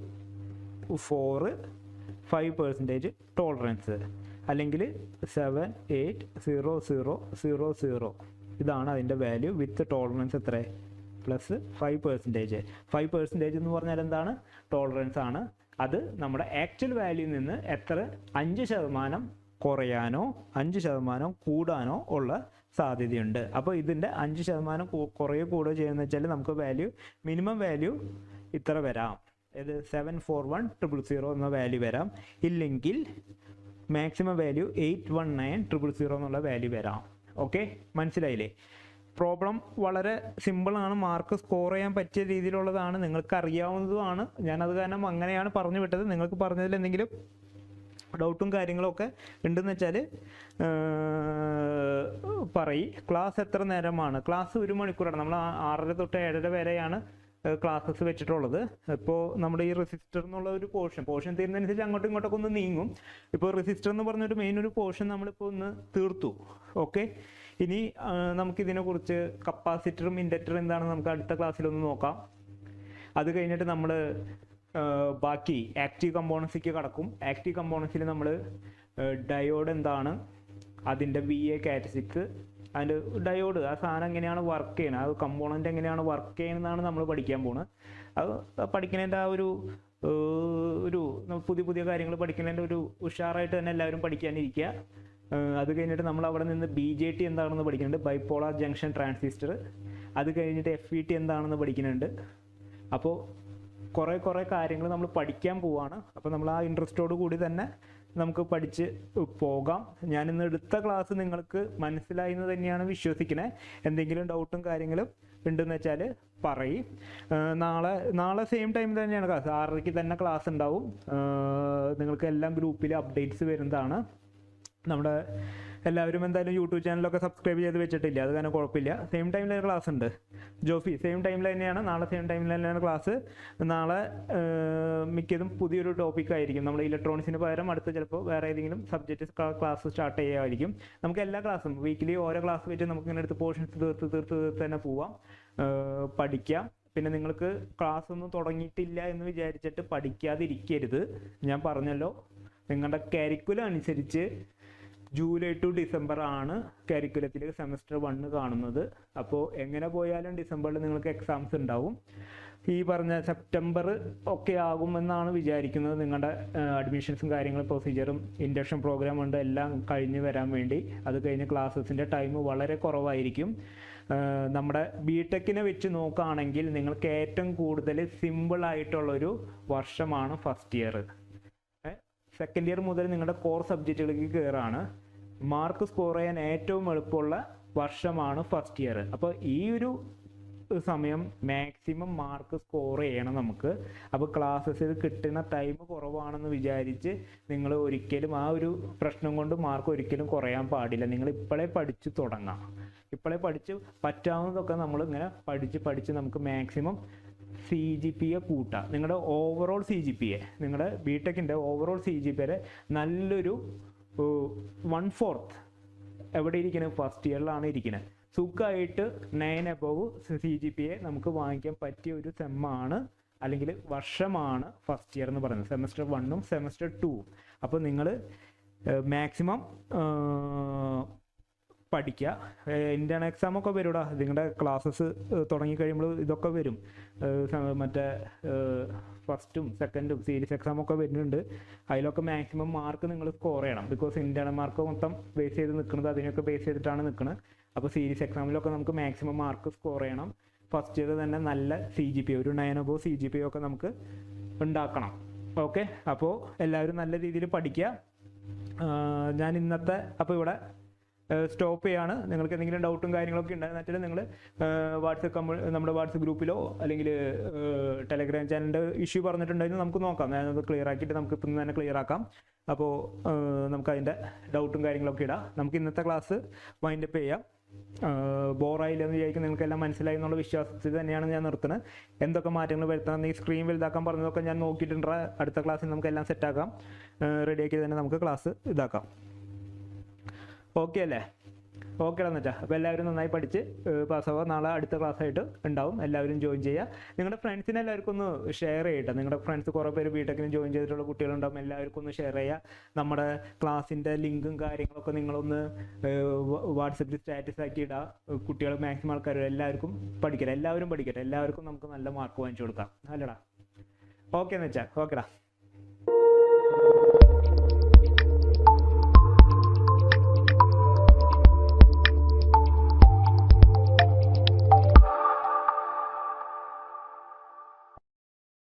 5% ടോളറൻസ്, അല്ലെങ്കിൽ 7, 8, 0, 0, 0, 0. ഇതാണ് അതിൻ്റെ വാല്യൂ വിത്ത് ടോളറൻസ് എത്ര? പ്ലസ് 5%. 5% എന്ന് പറഞ്ഞാൽ എന്താണ്? ടോളറൻസ് ആണ്. അത് നമ്മുടെ ആക്ച്വൽ വാല്യൂയിൽ നിന്ന് എത്ര 5% കുറയാനോ 5% കൂടാനോ ഉള്ള സാധ്യതയുണ്ട്. അപ്പോൾ ഇതിൻ്റെ 5% കുറയോ കൂടുകയോ ചെയ്യുന്നത് വെച്ചാൽ നമുക്ക് വാല്യൂ മിനിമം വാല്യൂ ഇത്ര വരാം. ഇത് 741,000 എന്ന വാല്യൂ വരാം. ഇല്ലെങ്കിൽ മാക്സിമം വാല്യൂ 819,000 എന്നുള്ള വാല്യൂ വരാം. ഓക്കെ, മനസ്സിലായില്ലേ? പ്രോബ്ലം വളരെ സിമ്പിളാണ്. മാർക്ക് സ്കോർ ചെയ്യാൻ പറ്റിയ രീതിയിലുള്ളതാണ്. നിങ്ങൾക്ക് അറിയാവുന്നതുമാണ്. ഞാനത് കാരണം അങ്ങനെയാണ് പറഞ്ഞു വിട്ടത്. നിങ്ങൾക്ക് പറഞ്ഞതിൽ എന്തെങ്കിലും ഡൗട്ടും കാര്യങ്ങളൊക്കെ ഉണ്ടെന്ന് വെച്ചാൽ പറയും. ക്ലാസ് എത്ര നേരമാണ്? ക്ലാസ് 1 മണിക്കൂറാണ്. നമ്മൾ 6:30 തൊട്ട് 7:30 വരെയാണ് ക്ലാസ്സസ് വെച്ചിട്ടുള്ളത്. ഇപ്പോൾ നമ്മുടെ ഈ റെസിസ്റ്റർ എന്നുള്ള ഒരു പോർഷൻ തീരുന്നതനുസരിച്ച് അങ്ങോട്ടും ഇങ്ങോട്ടൊക്കെ ഒന്ന് നീങ്ങും. ഇപ്പോൾ റെസിസ്റ്റർ എന്ന് പറഞ്ഞൊരു മെയിൻ ഒരു പോർഷൻ നമ്മളിപ്പോൾ ഒന്ന് തീർത്തു. ഓക്കെ, ഇനി നമുക്കിതിനെക്കുറിച്ച് കപ്പാസിറ്ററും ഇൻഡക്ടറും എന്താണെന്ന് നമുക്ക് അടുത്ത ക്ലാസ്സിലൊന്ന് നോക്കാം. അത് കഴിഞ്ഞിട്ട് നമ്മൾ ബാക്കി ആക്റ്റീവ് കമ്പോണൻസിലേക്ക് കടക്കും. ആക്റ്റീവ് കമ്പോണൻസിൽ നമ്മൾ ഡയോഡ് എന്താണ്, അതിൻ്റെ VA ക്യാരക്ടറിസ്റ്റിക്സ്, അതിൻ്റെ ഡയോഡ് ആ സാധനം എങ്ങനെയാണ് വർക്ക് ചെയ്യുന്നത്, അത് കമ്പോണൻ്റ് എങ്ങനെയാണ് വർക്ക് ചെയ്യുന്നതാണ് നമ്മൾ പഠിക്കാൻ പോകുന്നത്. അത് പഠിക്കുന്നതിൻ്റെ ആ ഒരു പുതിയ കാര്യങ്ങൾ പഠിക്കുന്നതിൻ്റെ ഒരു ഉഷാറായിട്ട് തന്നെ എല്ലാവരും പഠിക്കാനിരിക്കുക. അത് കഴിഞ്ഞിട്ട് നമ്മൾ അവിടെ നിന്ന് BJT എന്താണെന്ന് പഠിക്കുന്നുണ്ട്, ബൈപോളാർ ജംഗ്ഷൻ ട്രാൻസിസ്റ്റർ. അത് കഴിഞ്ഞിട്ട് FET എന്താണെന്ന് പഠിക്കുന്നുണ്ട്. അപ്പോൾ കുറേ കാര്യങ്ങൾ നമ്മൾ പഠിക്കാൻ പോവാണ്. അപ്പോൾ നമ്മൾ ആ ഇൻട്രസ്റ്റോട് കൂടി തന്നെ നമുക്ക് പഠിച്ച് പോകാം. ഞാനിന്ന് എടുത്ത ക്ലാസ് നിങ്ങൾക്ക് മനസ്സിലായി എന്ന് തന്നെയാണ് വിശ്വസിക്കുന്നത്. എന്തെങ്കിലും ഡൗട്ടും കാര്യങ്ങളും ഉണ്ടെന്ന് വെച്ചാൽ പറയും. നാളെ സെയിം ടൈം തന്നെയാണ് ക്ലാസ്, 6:30 തന്നെ ക്ലാസ് ഉണ്ടാവും. നിങ്ങൾക്ക് എല്ലാം ഗ്രൂപ്പിൽ അപ്ഡേറ്റ്സ് വരുന്നതാണ്. നമ്മുടെ എല്ലാവരും എന്തായാലും യൂട്യൂബ് ചാനലൊക്കെ സബ്സ്ക്രൈബ് ചെയ്ത് വെച്ചിട്ടില്ല, അത് കാരണം കുഴപ്പമില്ല. സെയിം ടൈമിൽ ക്ലാസ് ഉണ്ട്. ജോഫി സെയിം ടൈമിൽ തന്നെയാണ്, നാളെ സെയിം ടൈമിൽ തന്നെയാണ് ക്ലാസ്. നാളെ മിക്കതും പുതിയൊരു ടോപ്പിക് ആയിരിക്കും. നമ്മൾ ഇലക്ട്രോണിക്സിന് പകരം അടുത്ത് ചിലപ്പോൾ വേറെ ഏതെങ്കിലും സബ്ജക്റ്റ് ക്ലാസ് സ്റ്റാർട്ട് ചെയ്യുമായിരിക്കും. നമുക്ക് എല്ലാ ക്ലാസ്സും വീക്കിലി ഓരോ ക്ലാസ് വെച്ച് നമുക്ക് ഇങ്ങനെ അടുത്ത് പോർഷൻസ് തീർത്ത് തന്നെ പോവാം, പഠിക്കാം. പിന്നെ നിങ്ങൾക്ക് ക്ലാസ് ഒന്നും തുടങ്ങിയിട്ടില്ല എന്ന് വിചാരിച്ചിട്ട് പഠിക്കാതിരിക്കരുത്. ഞാൻ പറഞ്ഞല്ലോ, നിങ്ങളുടെ കരിക്കുലം അനുസരിച്ച് ജൂലൈ ടു ഡിസംബർ ആണ് കരിക്കുലത്തിൽ സെമസ്റ്റർ 1 കാണുന്നത്. അപ്പോൾ എങ്ങനെ പോയാലും ഡിസംബറിൽ നിങ്ങൾക്ക് എക്സാംസ് ഉണ്ടാവും. ഈ പറഞ്ഞ സെപ്റ്റംബർ ഒക്കെ ആകുമെന്നാണ് വിചാരിക്കുന്നത്. നിങ്ങളുടെ അഡ്മിഷൻസും കാര്യങ്ങളും പ്രൊസീജിയറും ഇൻഡക്ഷൻ പ്രോഗ്രാം ഉണ്ട് എല്ലാം കഴിഞ്ഞ് വരാൻ വേണ്ടി. അത് കഴിഞ്ഞ് ക്ലാസ്സസിൻ്റെ ടൈം വളരെ കുറവായിരിക്കും. നമ്മുടെ BTECനെ വെച്ച് നോക്കുകയാണെങ്കിൽ നിങ്ങൾക്ക് ഏറ്റവും കൂടുതൽ സിമ്പിളായിട്ടുള്ളൊരു വർഷമാണ് ഫസ്റ്റ് ഇയർ. സെക്കൻഡ് ഇയർ മുതൽ നിങ്ങളുടെ കോർ സബ്ജക്റ്റുകളിലേക്ക് കയറാണ്. മാർക്ക് സ്കോർ ചെയ്യാൻ ഏറ്റവും എളുപ്പമുള്ള വർഷമാണ് ഫസ്റ്റ് ഇയർ. അപ്പോൾ ഈ ഒരു സമയം മാക്സിമം മാർക്ക് സ്കോർ ചെയ്യണം നമുക്ക്. അപ്പോൾ ക്ലാസ്സസിൽ കിട്ടുന്ന ടൈം കുറവാണെന്ന് വിചാരിച്ച് നിങ്ങൾ ഒരിക്കലും ആ ഒരു പ്രശ്നം കൊണ്ട് മാർക്ക് ഒരിക്കലും കുറയാൻ പാടില്ല. നിങ്ങൾ ഇപ്പോഴേ പഠിച്ച് തുടങ്ങാം. ഇപ്പോഴേ പഠിച്ച് പറ്റാവുന്നതൊക്കെ നമ്മൾ ഇങ്ങനെ പഠിച്ച് നമുക്ക് മാക്സിമം CGPA കൂട്ടാം. നിങ്ങളുടെ ഓവറോൾ CGPA, നിങ്ങളുടെ BTECൻ്റെ ഓവറോൾ CGPA നല്ലൊരു 1/4 എവിടെ ഇരിക്കുന്നത്? ഫസ്റ്റ് ഇയറിലാണ് ഇരിക്കുന്നത്. സുഖമായിട്ട് 9 above CGPA നമുക്ക് വാങ്ങിക്കാൻ പറ്റിയ ഒരു സെമ്മാണ് അല്ലെങ്കിൽ വർഷമാണ് ഫസ്റ്റ് ഇയർ എന്ന് പറയുന്നത്, സെമസ്റ്റർ 1ഉം സെമസ്റ്റർ 2ഉം. അപ്പോൾ നിങ്ങൾ മാക്സിമം പഠിക്കുക. ഇന്റേണൽ എക്സാം ഒക്കെ വരുടാ, നിങ്ങളുടെ ക്ലാസ്സസ് തുടങ്ങിക്കഴിയുമ്പോൾ ഇതൊക്കെ വരും. മറ്റേ ഫസ്റ്റും സെക്കൻഡും സീരീസ് എക്സാം ഒക്കെ വരുന്നുണ്ട്. അതിലൊക്കെ മാക്സിമം മാർക്ക് നിങ്ങൾ സ്കോർ ചെയ്യണം. ബിക്കോസ് ഇന്റേണൽ മാർക്ക് മൊത്തം ബേസ് ചെയ്ത് നിൽക്കുന്നത് അതിനൊക്കെ ബേസ് ചെയ്തിട്ടാണ് നിൽക്കുന്നത്. അപ്പോൾ സീരീസ് എക്സാമിലൊക്കെ നമുക്ക് മാക്സിമം മാർക്ക് സ്കോർ ചെയ്യണം. ഫസ്റ്റ് ഇയർ തന്നെ നല്ല CGPA, ഒരു 9 above CGPA ഒക്കെ നമുക്ക് ഉണ്ടാക്കണം. ഓക്കെ, അപ്പോൾ എല്ലാവരും നല്ല രീതിയിൽ പഠിക്കുക. ഞാൻ ഇന്നത്തെ അപ്പോൾ ഇവിടെ സ്റ്റോപ്പ് ചെയ്യാണ്. നിങ്ങൾക്ക് എന്തെങ്കിലും ഡൗട്ടും കാര്യങ്ങളൊക്കെ ഉണ്ടെന്ന് വെച്ചാൽ നിങ്ങൾ നമ്മുടെ വാട്സപ്പ് ഗ്രൂപ്പിലോ അല്ലെങ്കിൽ ടെലഗ്രാം ചാനലിൻ്റെ ഇഷ്യൂ പറഞ്ഞിട്ടുണ്ടെങ്കിൽ നമുക്ക് നോക്കാം. ഞാനത് ക്ലിയർ ആക്കിയിട്ട് നമുക്ക് ഇപ്പം തന്നെ ക്ലിയർ ആക്കാം. അപ്പോൾ നമുക്കതിൻ്റെ ഡൗട്ടും കാര്യങ്ങളൊക്കെ ഇടാം. നമുക്ക് ഇന്നത്തെ ക്ലാസ് വൈൻഡപ്പ് ചെയ്യാം. ബോറായില്ലെന്ന് വിചാരിക്കും, നിങ്ങൾക്കെല്ലാം മനസ്സിലായി എന്നുള്ള വിശ്വാസത്തിൽ തന്നെയാണ് ഞാൻ നിർത്തുന്നത്. എന്തൊക്കെ മാറ്റങ്ങൾ വരുത്താൻ, ഈ സ്ക്രീൻ വലുതാക്കാൻ പറഞ്ഞതൊക്കെ ഞാൻ നോക്കിയിട്ടുണ്ട്. അടുത്ത ക്ലാസ്സിൽ നമുക്ക് എല്ലാം സെറ്റാക്കാം. റെഡിയാക്കി തന്നെ നമുക്ക് ക്ലാസ് ഇതാക്കാം. ഓക്കെ അല്ലേ? ഓക്കെ എന്ന് വെച്ചാൽ അപ്പോൾ എല്ലാവരും നന്നായി പഠിച്ച് പാസ്സാവുക. നാളെ അടുത്ത ക്ലാസ്സായിട്ട് ഉണ്ടാവും. എല്ലാവരും ജോയിൻ ചെയ്യുക. നിങ്ങളുടെ ഫ്രണ്ട്സിനെ എല്ലാവർക്കും ഒന്ന് ഷെയർ ചെയ്യട്ടെ. നിങ്ങളുടെ ഫ്രണ്ട്സ് കുറേ പേര് BTECന് ജോയിൻ ചെയ്തിട്ടുള്ള കുട്ടികളുണ്ടാവും. എല്ലാവർക്കും ഒന്ന് ഷെയർ ചെയ്യുക. നമ്മുടെ ക്ലാസ്സിൻ്റെ ലിങ്കും കാര്യങ്ങളൊക്കെ നിങ്ങളൊന്ന് വാട്സപ്പിൽ സ്റ്റാറ്റസ് ആക്കി ഇടുക. കുട്ടികൾ മാക്സിമം ആൾക്കാർ എല്ലാവർക്കും പഠിക്കട്ടെ, എല്ലാവരും പഠിക്കട്ടെ. എല്ലാവർക്കും നമുക്ക് നല്ല മാർക്ക് വാങ്ങിച്ചു കൊടുക്കാം. അല്ലടാ? ഓക്കെ എന്ന് വെച്ചാൽ ഓക്കെടാ.